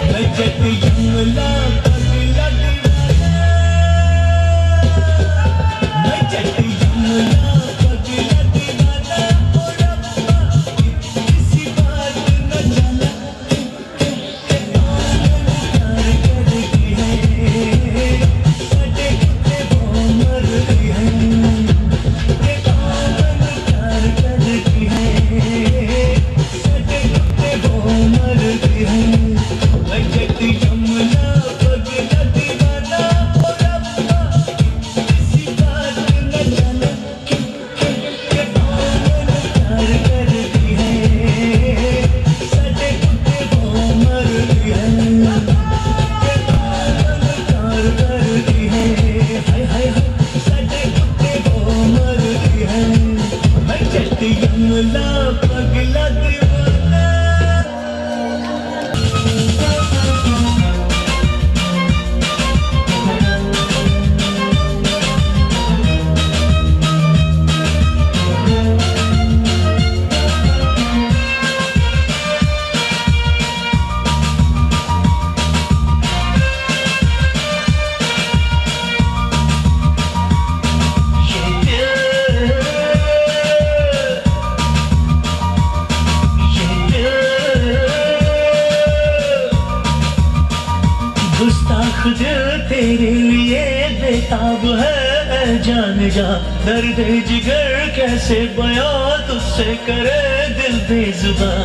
मैं जट यमला पगला दीवाना, मैं जट यमला पगला दीवाना, ओ रब्बा किसी बात न जाना, प्यार करती है सटे कुत्ते वो मरती है, प्यार करती है सटे कुत्ते वो मरती है। मैं जट यमला पगला दीवाना, ओ रब्बा किसी बात न जाना, प्यार करती है सटे कुत्ते वो मरती है, प्यार करती है हाय हाय हाय सटे कुत्ते वो मरती है। मैं जट यमला पगला दीवाना। गुस्ताख दिल तेरे लिए बेताब है जान जा, दर्द जिगर कैसे बयां तुझसे करे दिल बेजुबां।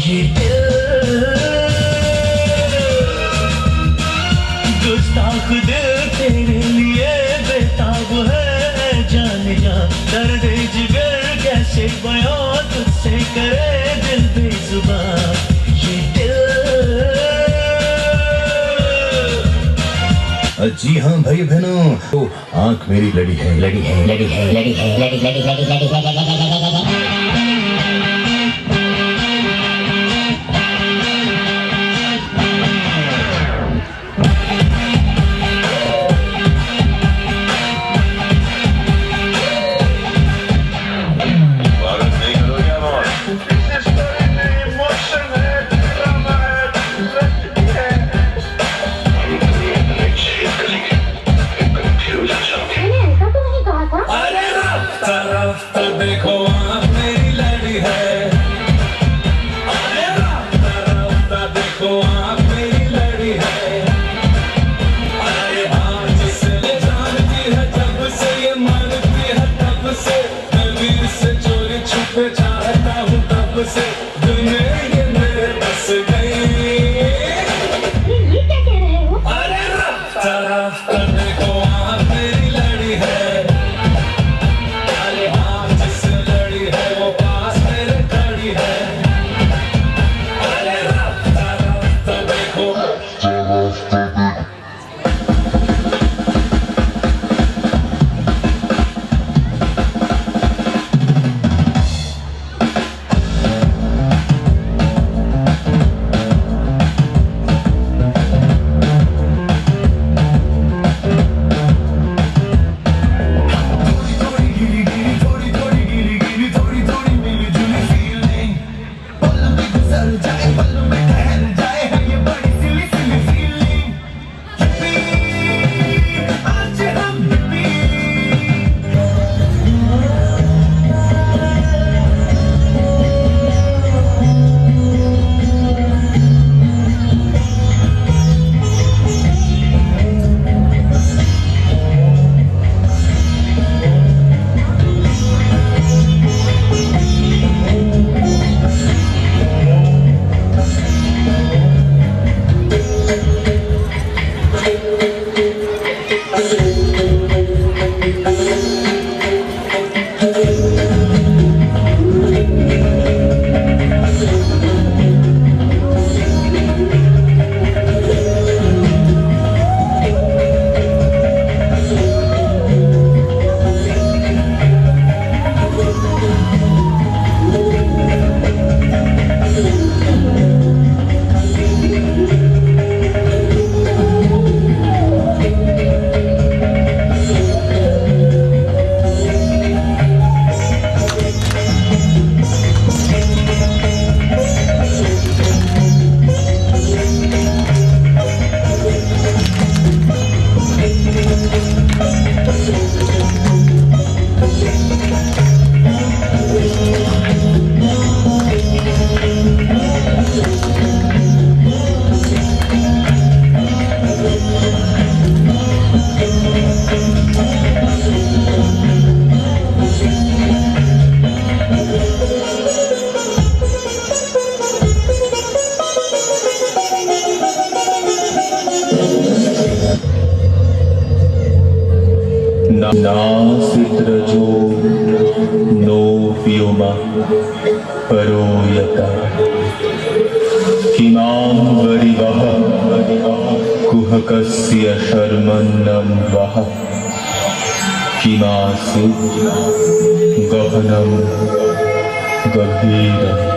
ये दिल गुस्ताख दिल तेरे लिए बेताब है जान जा, दर्द जिगर कैसे बयां तुझसे करे दिल बेजुबां। ये दिल जी हाँ भाई बहनों, तो आंख मेरी लड़ी है लड़ी है लड़ी है लड़ी है लड़ी लड़ी लड़ी लड़ी देखो आँख मेरी लड़ी है, अरे रास्ता देखो आँख मेरी लड़ी है, अरे हाँ जिसे जानती है जब से ये मानती है तब से, मैं भी इससे चोरी छुपे चाहता हूँ तब से, दुनिया ये मेरे बस गई। ये क्या कह रहे हो? अरे रास्ता देखो आँख मेरी लड़ी है, अरे हाँ जिससे लड़ी है वो पास मेरे खड़ी है, अरे रास्ता देखो। नासित रजो नो व्योमा परो यता किमां वरिवः कुहकस्य शर्मन्नं वः किमासु गहनं गभीरम्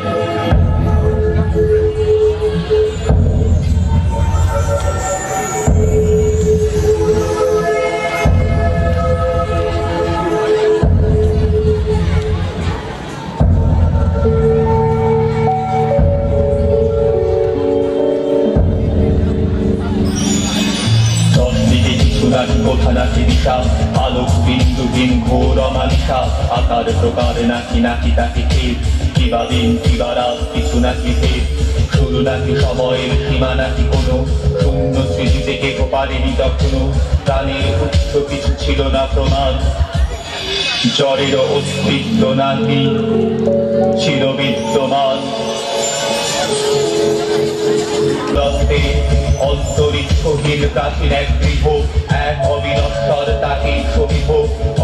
কোথা নাকি দিশা আলোক বিন্দুহীন ঘোর অমানিসা আকার প্রকার নাকি নাকি তাকে খেয়ে কিবা দিন কিবা রাত কিছু নাকি ভেদ শুরু নাকি সময়ের সীমা নাকি কোনো শূন্য স্মৃতি থেকে পারেনি তখনো প্রাণের উৎস কিছু ছিল না প্রমাণ জ্বরের অস্তিত্ব নাকি ছিল বিদ্যমান অন্তরিক্ষহীন প্রাচীন এক গৃহ এক অবিনশ্বর তাকে সবিহ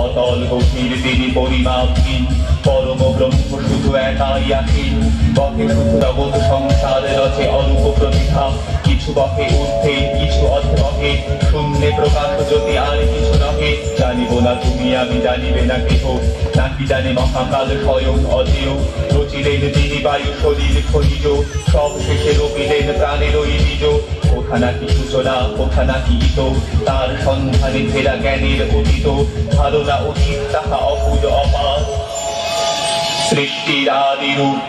অতল গভীর তিনি পরিমাপহীন পরম ব্রহ্ম শুধু একাই আছেন বকে শুধু জগৎ সংসার রচে অরূপ প্রতিভা কিছু বকে ঊর্ধ্বে কিছু অধে শূন্যে প্রকাশ জ্যোতি আর কিছু নহে জানিব না তুমি আমি জানিবে না কেহ নাকি জানে মহাকাল স্বয়ং অজেয় রচিলেন তিনি বায়ু শরীর খনিজ সব শেষে রবিলেন প্রাণের ওই বীজ কোথা নাকি সূচনা কোথা নাকি হিত তার সন্ধানে ফেরা জ্ঞানের অতীত ধারণা অতীত তাহা অভুজ অপার সৃষ্টির আদিরূপ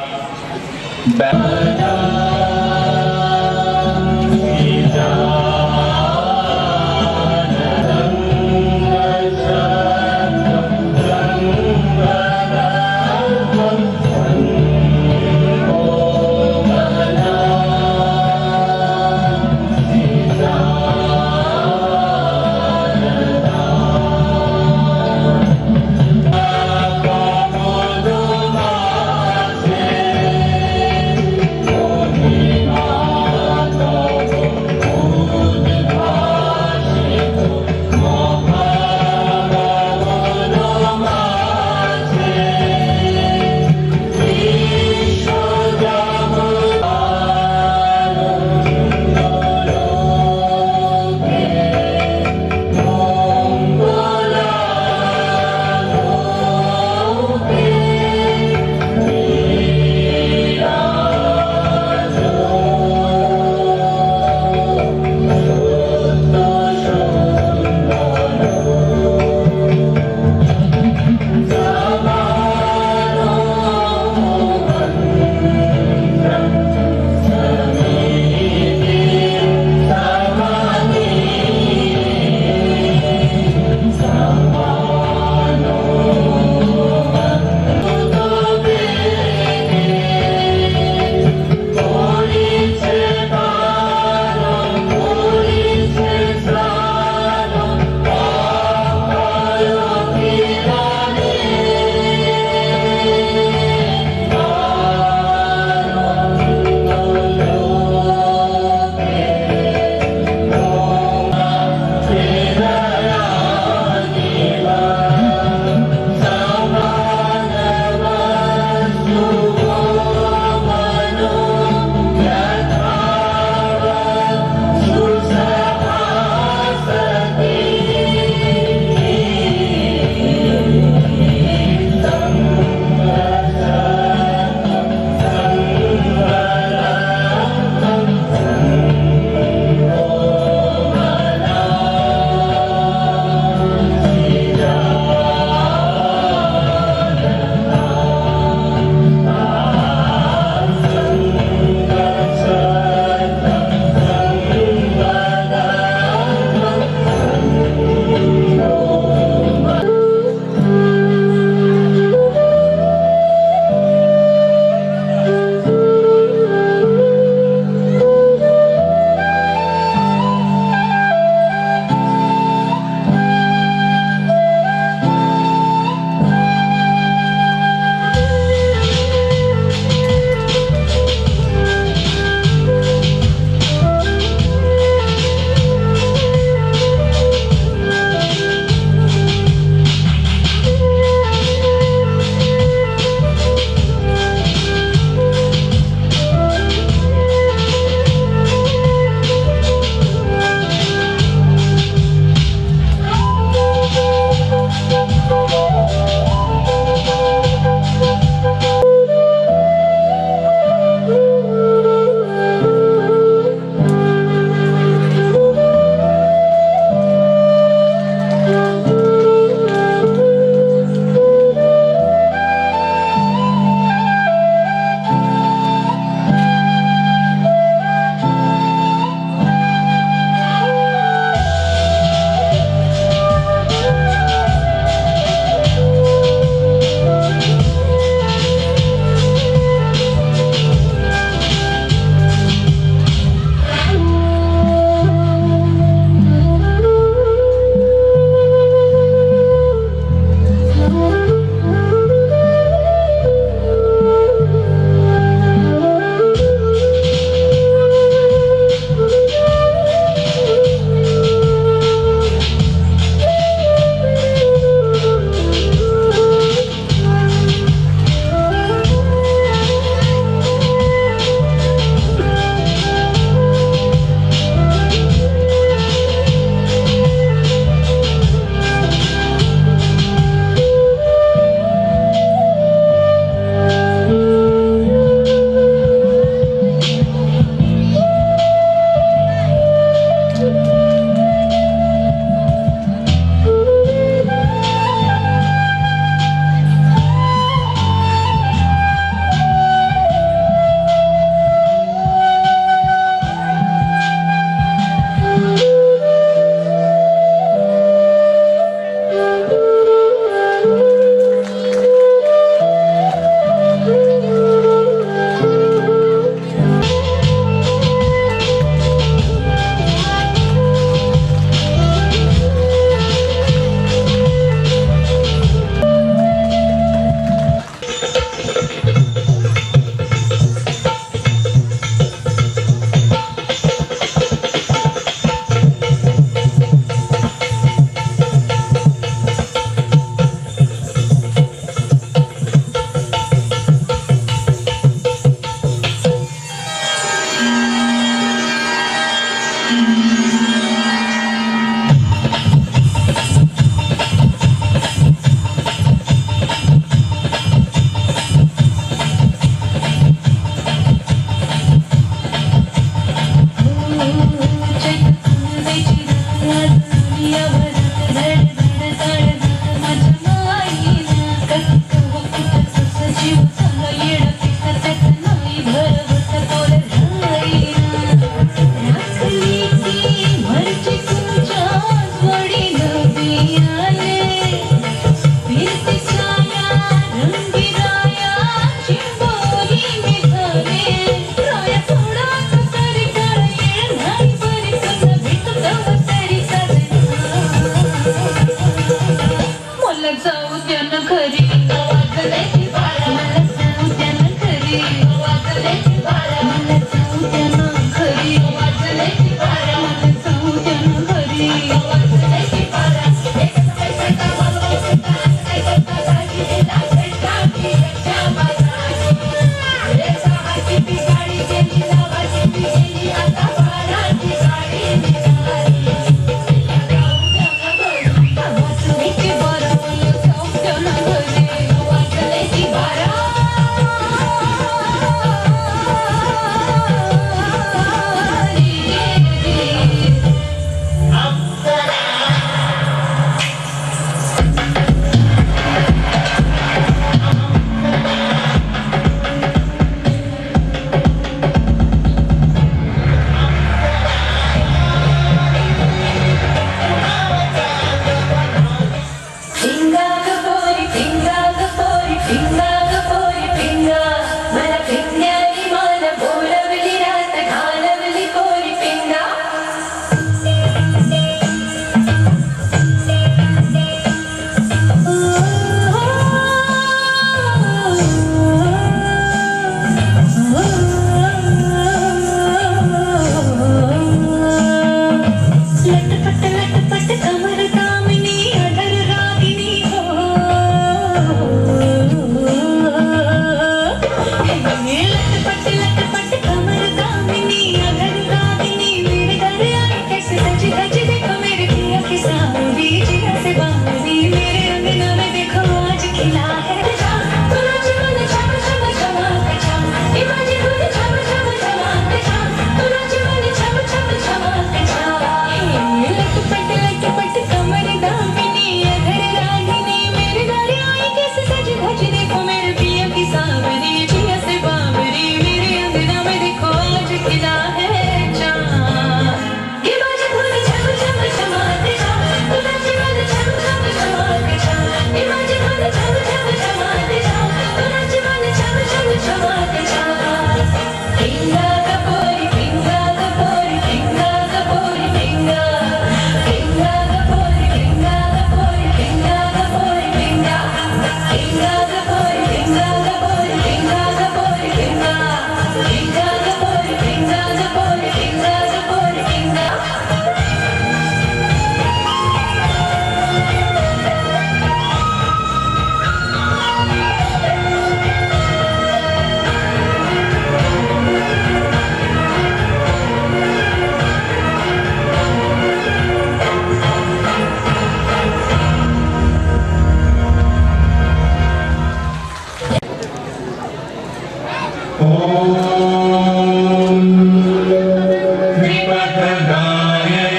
विपथगायै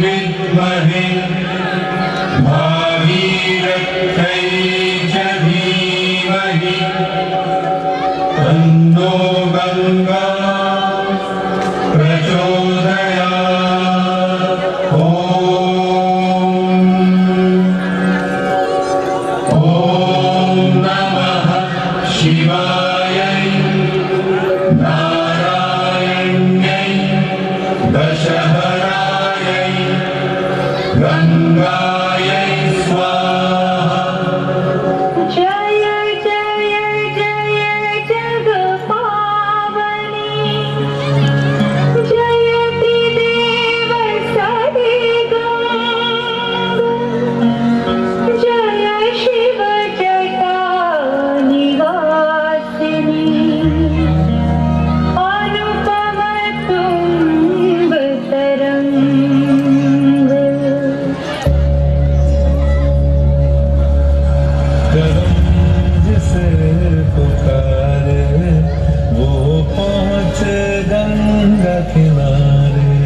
विद्महे भागीरथ्यै च धीमहि तन्नो गङ्गा प्रचोदयात्। ॐ नमः शिवायै नारायण्यै दशहरायै गङ्गायै स्वाहा। जय जय जय जगपावनी जयति देव सदिगं जय शिव जटा निवासिनी अनुपम तुंग तरंग। करम जिसे पुकारे वो पहुँचे गंगा किनारे।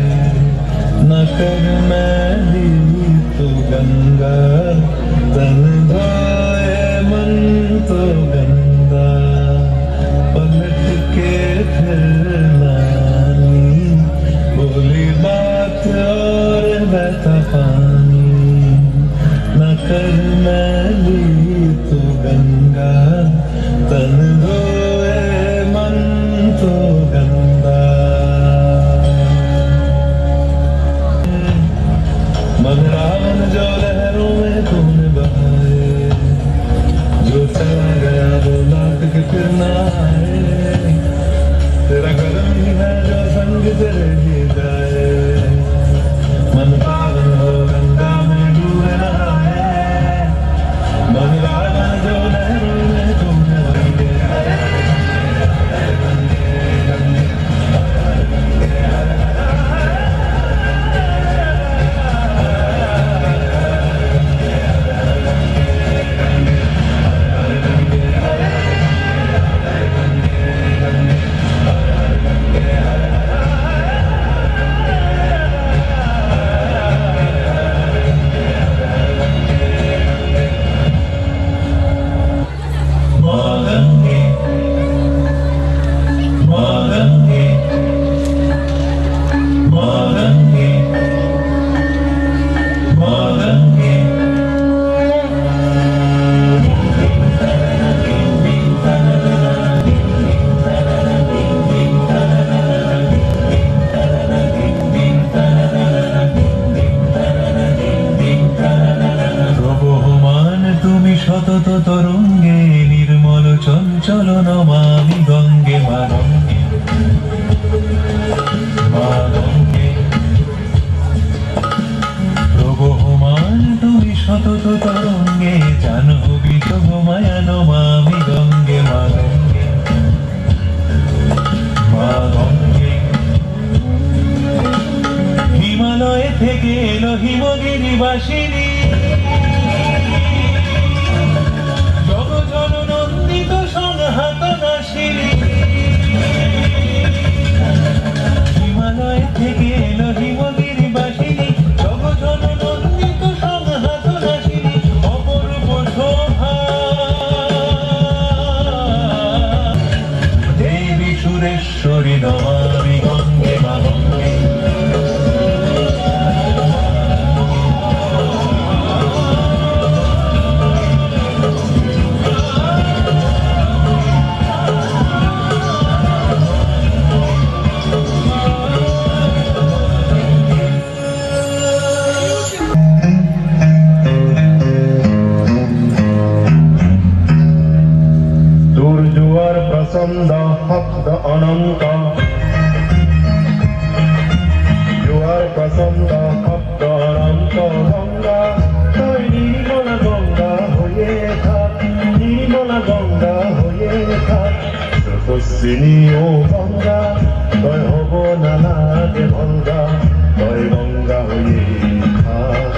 न कर मैली तो गंगा तन धोए मन तो गंगा। पलट के फिर नानी बोली बात और बहता पानी। न कर मैली तो गंगा तन धोए मन तो गंगा। मन रावण जो लहरों में तूने बहाए, जो चला गया वो लौट के फिर ना आए। तेरा कदम ही है जो संग तेरे ही जाए। मन पावन हो गंगा में डूबे नहाए। मन रावण जो लहरों में तूने बहाए। শতত তরঙ্গে নির্মল চঞ্চল নমামি গঙ্গে। মা গঙ্গে মা গঙ্গে প্রবহমান তুমি শতত তরঙ্গে। জাহ্নবী তব মায়া নমামি গঙ্গে। মা গঙ্গে মা গঙ্গে হিমালয় থেকে এলো হিমগিরি বাসিনী। জননন্দিত সংহাত নাশিনী। হিমালয় থেকে এলো হিমগিরি বাসিনী। জগ জননন্দিত সংহাত নাশিনী। অপরূপ শোভা দেবী সুরেশ্বরী নমামি গঙ্গে। মা গঙ্গে প্রচণ্ড শব্দ অনন্ত। জোয়ার প্রচণ্ড শব্দ অনন্ত। গঙ্গা তই নির্মল গঙ্গা হয়ে থাক। নির্মল গঙ্গা হয়ে থাক। স্রোতস্বিনী ও গঙ্গা তই হব নালাগে ভঙ্গা। তই গঙ্গা হয়ে থাক।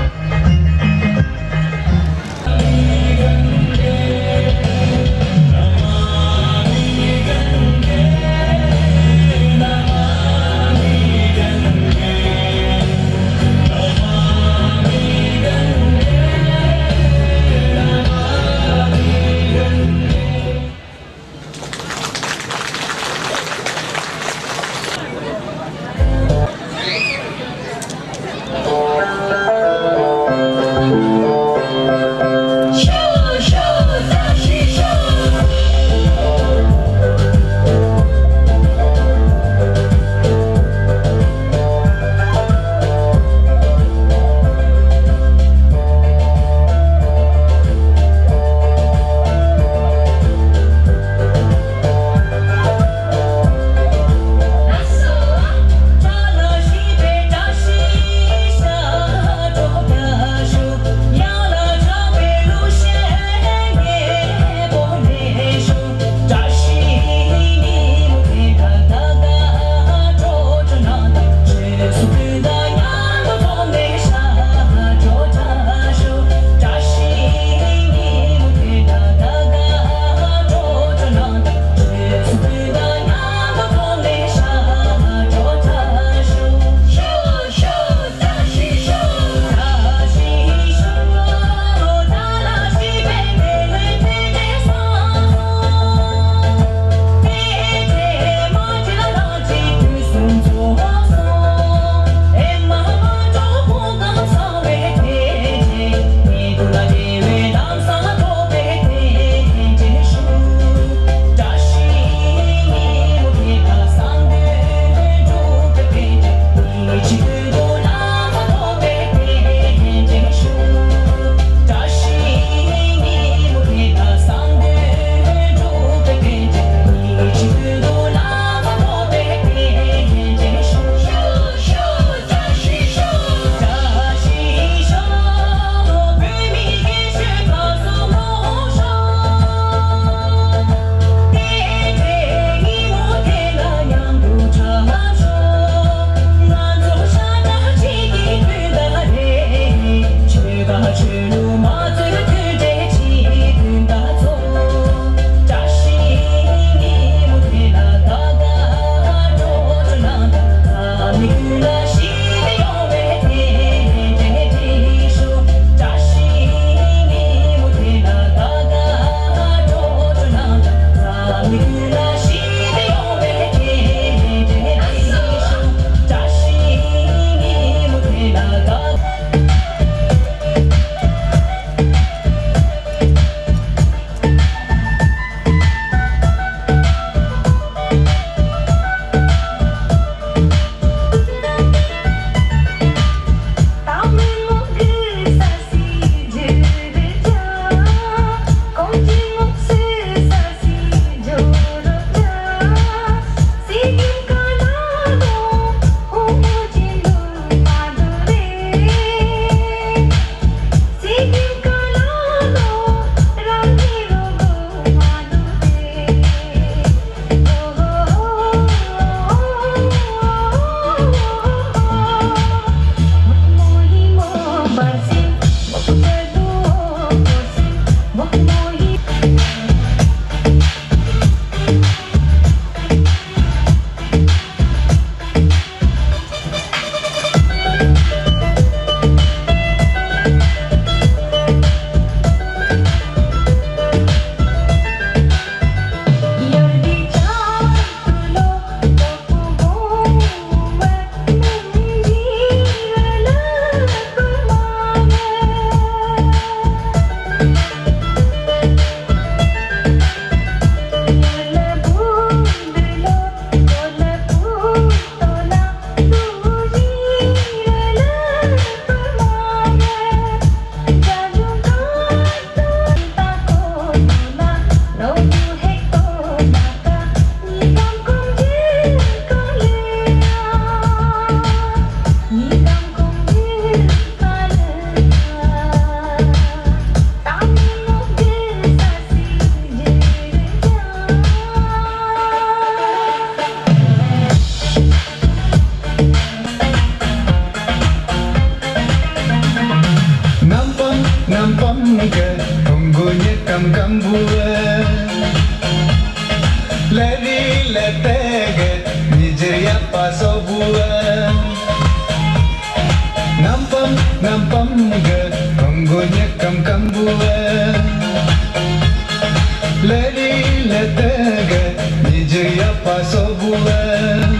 sobuan.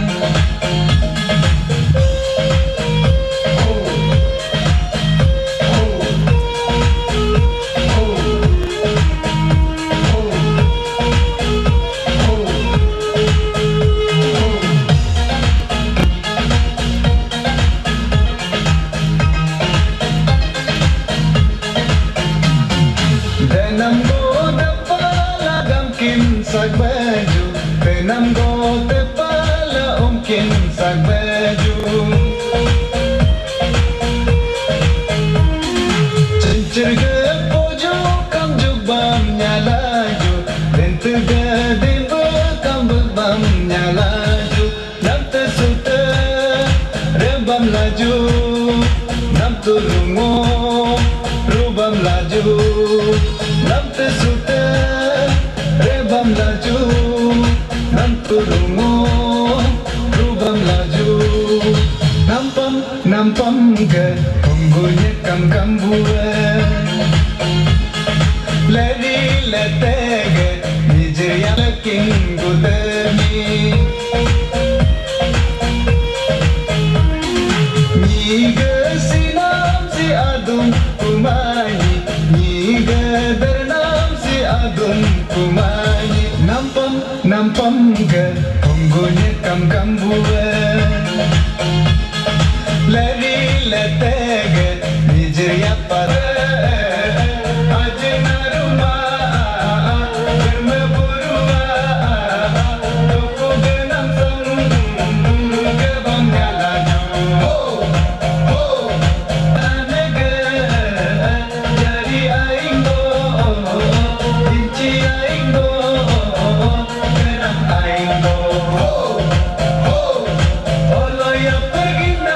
Tenam go tepala gamkin sak baju, tenam go tepala omkin sak baju. Cincir ke pojo kam jubam nyalaju, tentu ke dimba kam berbam nyalaju. Nam tersuta rebam laju, nam turungo rubam laju. Nam tersuta rebam laju, nam turungo rubam laju. Nampam ke unggunya kam kambuan. Lady letege nijaya king gudemi. Niga sinam si adum kumani, niga bernam si adum kumani. Nampam ke unggunya kam kambuan. Lady letege nijaya pada ajna rumah bermeburu toko genam sang gebang galaju. Anege jari ainggo inci ainggo genam ainggo. Olo ya pergi na.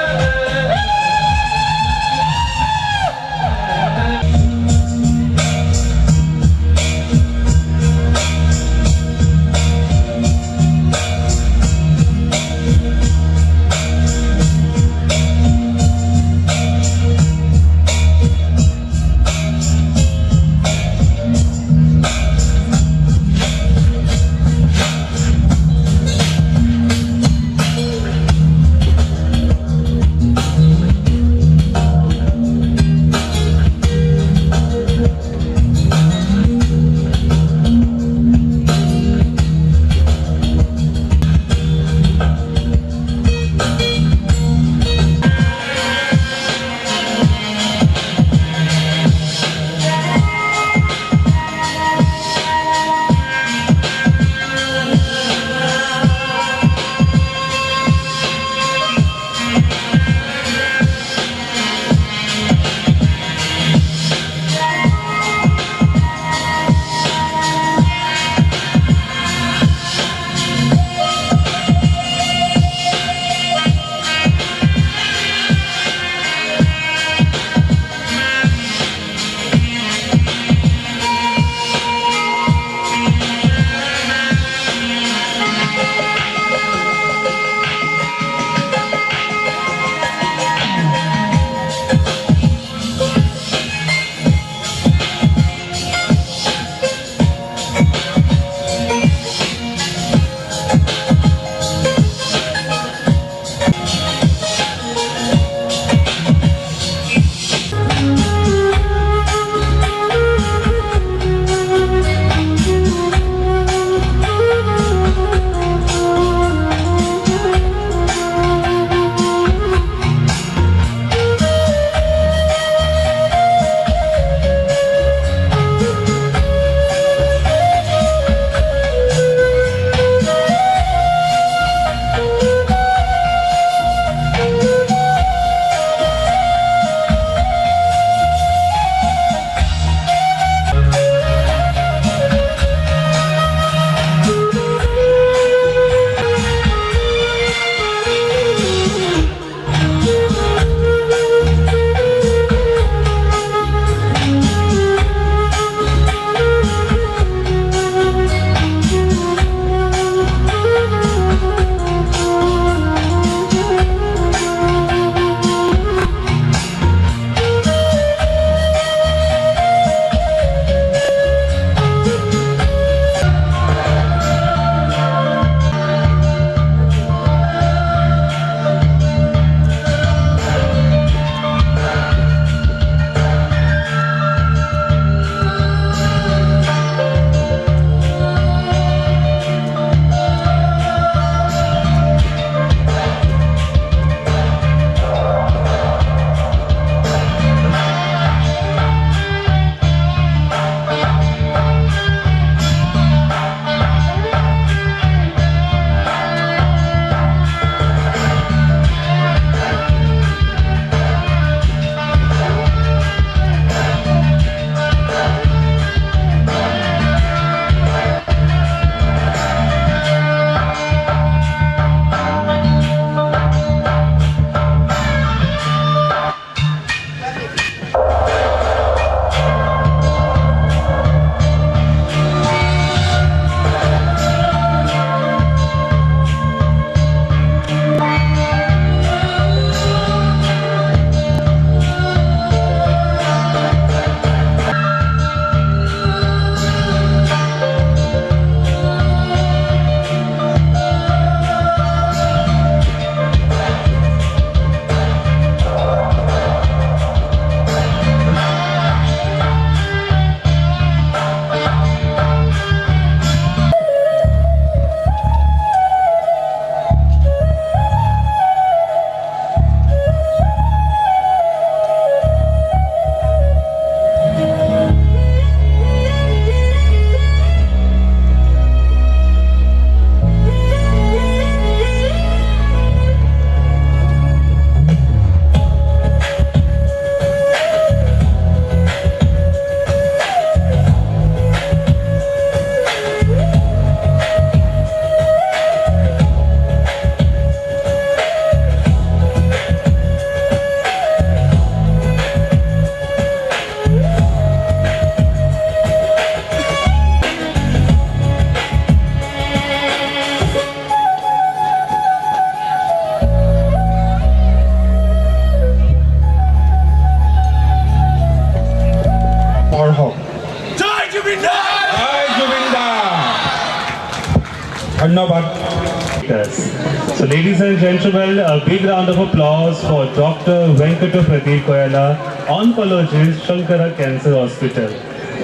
So ladies and gentlemen, a big round of applause for Dr. Venkata Pradeep Koyala, oncologist, Shankara Cancer Hospital.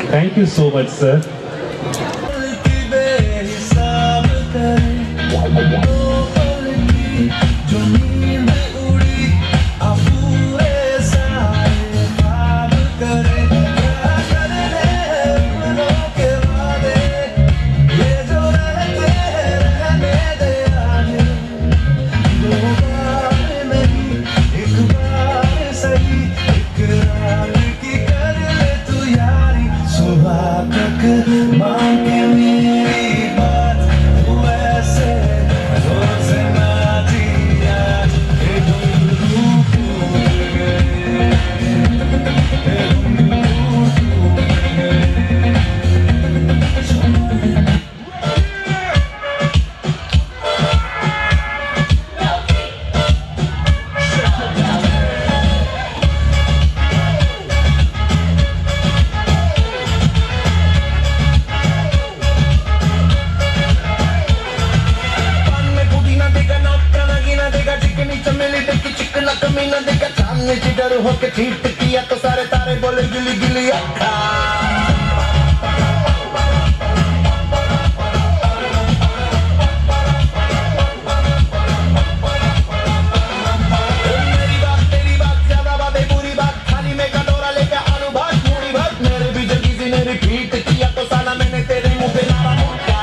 Thank you so much, sir. Cheat किया तो सारे तारे बोले गिली गिली अक्खा मेरी बात तेरी बात ज्यादा बातें बुरी बात खाली में कटोरा लेके आलू भात पूरी भात मेरे भी जल्दी से ने रिपीट किया तो साला मैंने तेरे मुंह पे मारा मुक्का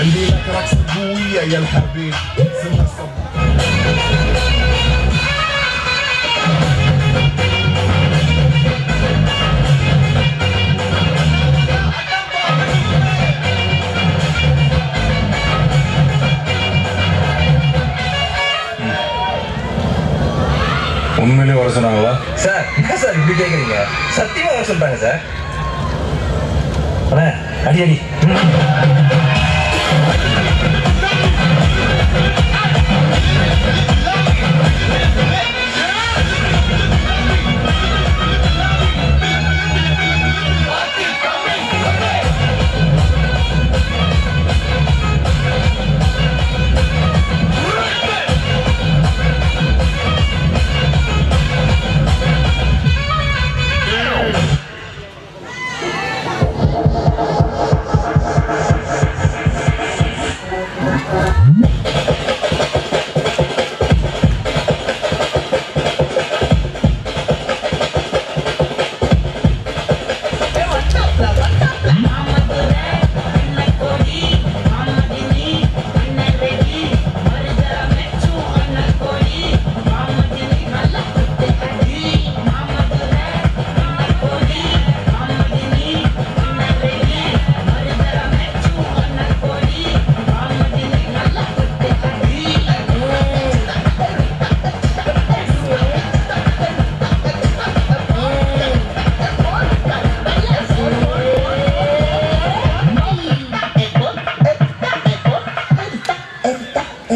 عندي لك رقصة قوية يا الحبيب سمها صبر உண்மையிலே வர சொன்னாங்களா சார் என்ன சார் இப்படி கேட்குறீங்க சத்தியமாக வர சொல்லிட்டாங்க சார் அண்ணா அடி அடி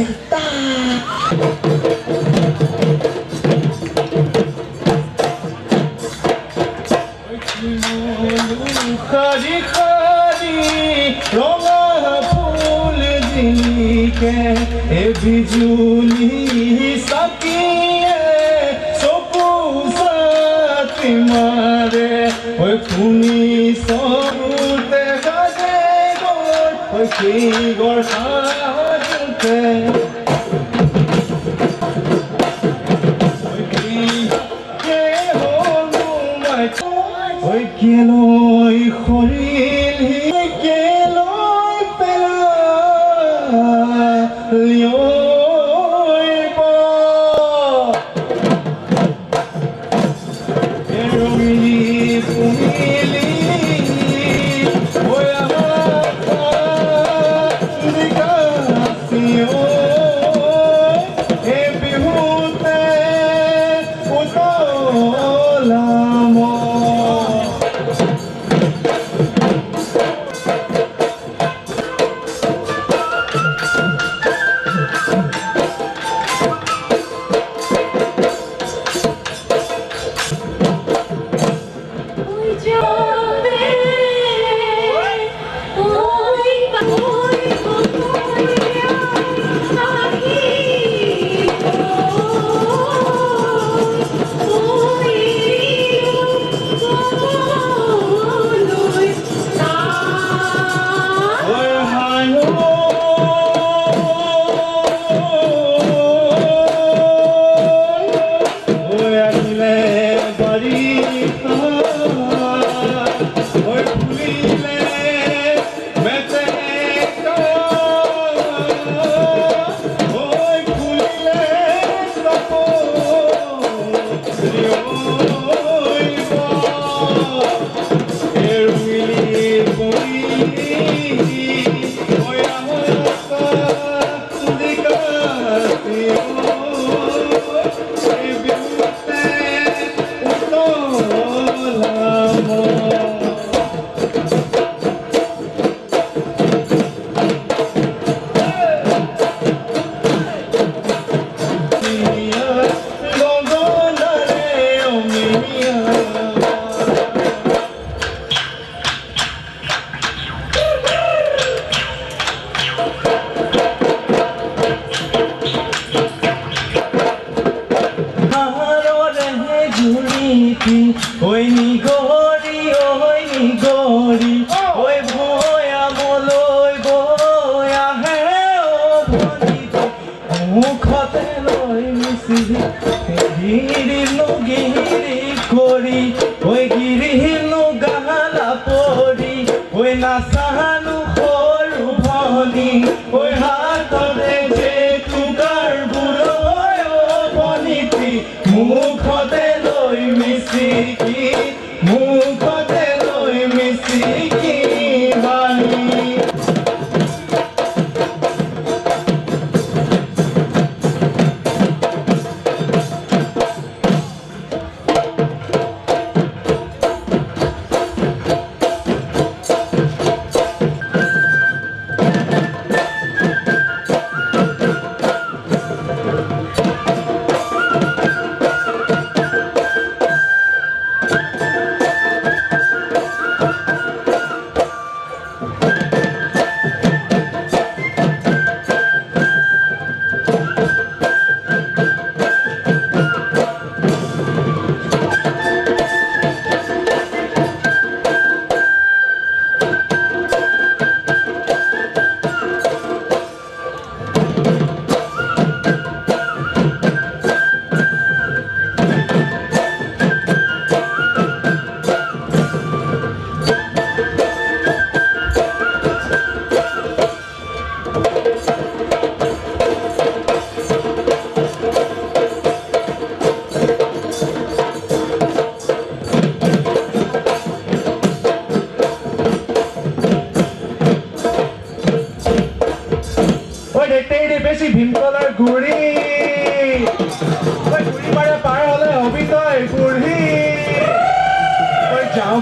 कहता खारी खारी रंगा फूल जिनके ए बिजुली सकिए सोपू साथी मारे ओए खुनी सरुते गाजे गोर ओए की गोर साजते Oi que loi khoril hi ke loi pela lioi bo eromili pumili oi amata dikasio e bihute utolamo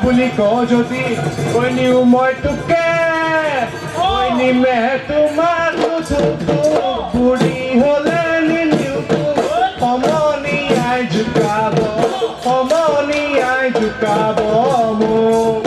বুলি ক যদি কইনিও মই তোকে কইনি মে তোমাক বুঢ়ী শিকাব মোক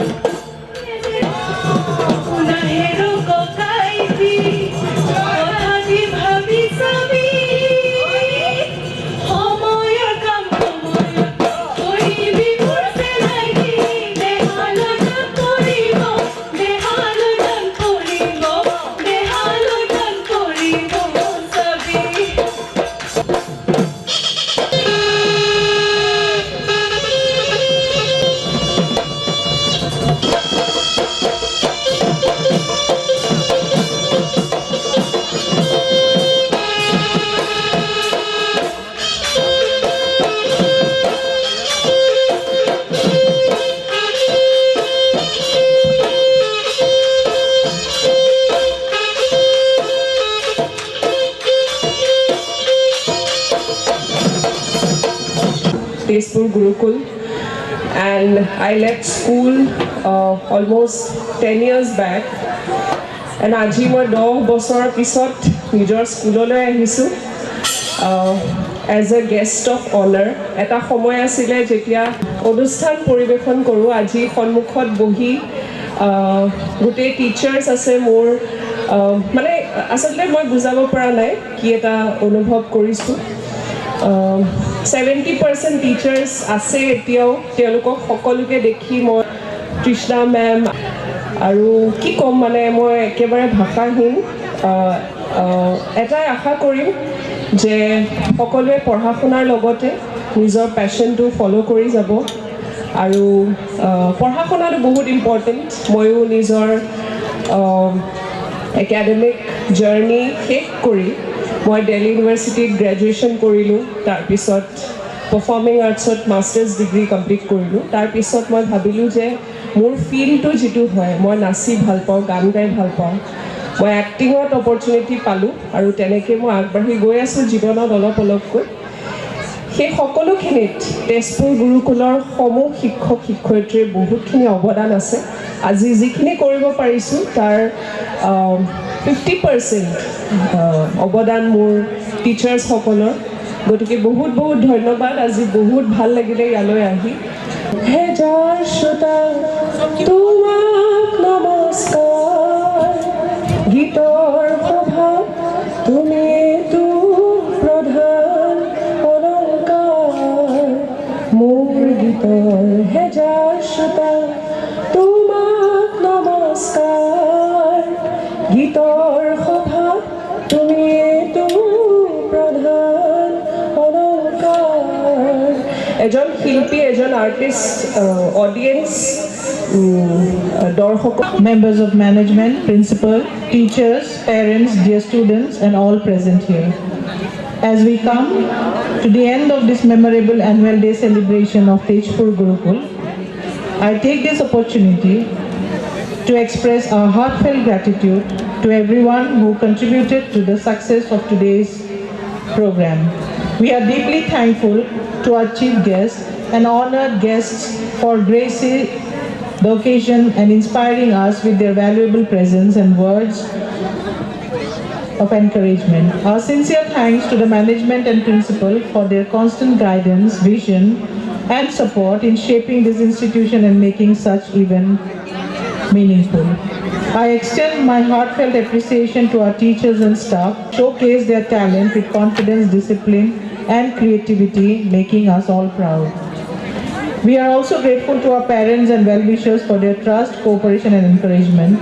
Tezpur Gurukul, and I left school almost 10 years back, and আজি মই 10 বছৰ পিছত নিজৰ স্কুললৈ আহিছোঁ as a guest of honor. এটা সময় আছিলে যেতিয়া অনুষ্ঠান পৰিৱেশন কৰোঁ, আজি সন্মুখত বহি গোটেই টিচাৰ্ছ আছে মোৰ, মানে আচলতে মই বুজাব পৰা নাই কি এটা অনুভৱ কৰিছোঁ। 70% টিচাৰ্ছ আছে এতিয়াও, তেওঁলোকক সকলোকে দেখি মই তৃষ্ণা মেম আৰু কি ক'ম, মানে মই একেবাৰে ভাষাহীন। এটাই আশা কৰিম যে সকলোৱে পঢ়া শুনাৰ লগতে নিজৰ পেশ্যনটো ফ'ল' কৰি যাব, আৰু পঢ়া শুনাটো বহুত ইম্পৰ্টেণ্ট। ময়ো নিজৰ একাডেমিক জাৰ্ণি শেষ কৰি মই দিল্লী ইউনিভাৰ্চিটিত গ্ৰেজুৱেশ্যন কৰিলোঁ, তাৰপিছত পাৰফৰ্মিং আৰ্টছত মাষ্টাৰ্ছ ডিগ্ৰী কমপ্লিট কৰিলোঁ। তাৰপিছত মই ভাবিলোঁ যে মোৰ ফিল্ডটো যিটো হয়, মই নাচি ভাল পাওঁ, গান গাই ভাল পাওঁ, মই এক্টিঙত অপৰচুনিটি পালোঁ, আৰু তেনেকৈ মই আগবাঢ়ি গৈ আছোঁ জীৱনত অলপ অলপকৈ। সেই সকলোখিনিত তেজপুৰ গুৰুকুলৰ সমূহ শিক্ষক শিক্ষয়িত্ৰীৰ বহুতখিনি অৱদান আছে। আজি যিখিনি কৰিব পাৰিছোঁ তাৰ 50% অৱদান মোৰ টিচাৰ্ছসকলৰ, গতিকে বহুত বহুত ধন্যবাদ। আজি বহুত ভাল লাগিলে ইয়ালৈ আহি। হেজাৰ শ্ৰোতা তোমাক নমস্কাৰ, গীতৰ সভাত তুমিতো প্ৰধান অলংকাৰ, মোৰ গীতৰ হেজাৰ শ্ৰোতা তোমাক নমস্কাৰ, গীতৰ সভাত তুমিতো প্ৰধান অলংকাৰ। এজন শিল্পী, এজন আৰ্টিষ্ট, অডিয়েন্স, দৰ্শক, Members of management, principal, teachers, parents, dear students, and all present here. As we come to the end of this memorable annual day celebration of Tezpur Gurukul, I take this opportunity to express our heartfelt gratitude to everyone who contributed to the success of today's program. We are deeply thankful to our chief guests and honored guests for gracing the occasion and inspiring us with their valuable presence and words of encouragement. Our sincere thanks to the management and principal for their constant guidance, vision, and support in shaping this institution and making such event meaningful. I extend my heartfelt appreciation to our teachers and staff, showcase their talent with confidence, discipline, and creativity, making us all proud. We are also grateful to our parents and well-wishers for their trust, cooperation, and encouragement,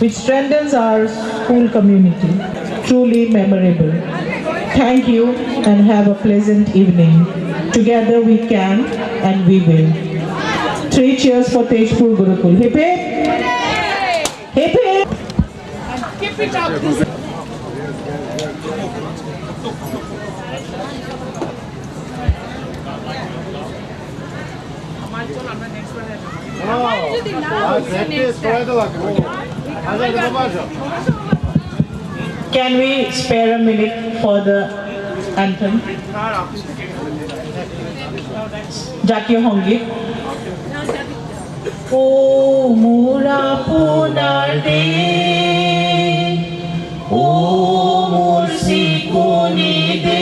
which strengthens our school community. Truly memorable. Thank you and have a pleasant evening. Together we can and we will. 3 cheers for Tezpur Gurukul. Hip hip! Hip hip! And keep it up. Can we spare a minute for the anthem? Jatiyo Hongit. O mura punar de, O mur sikuni de.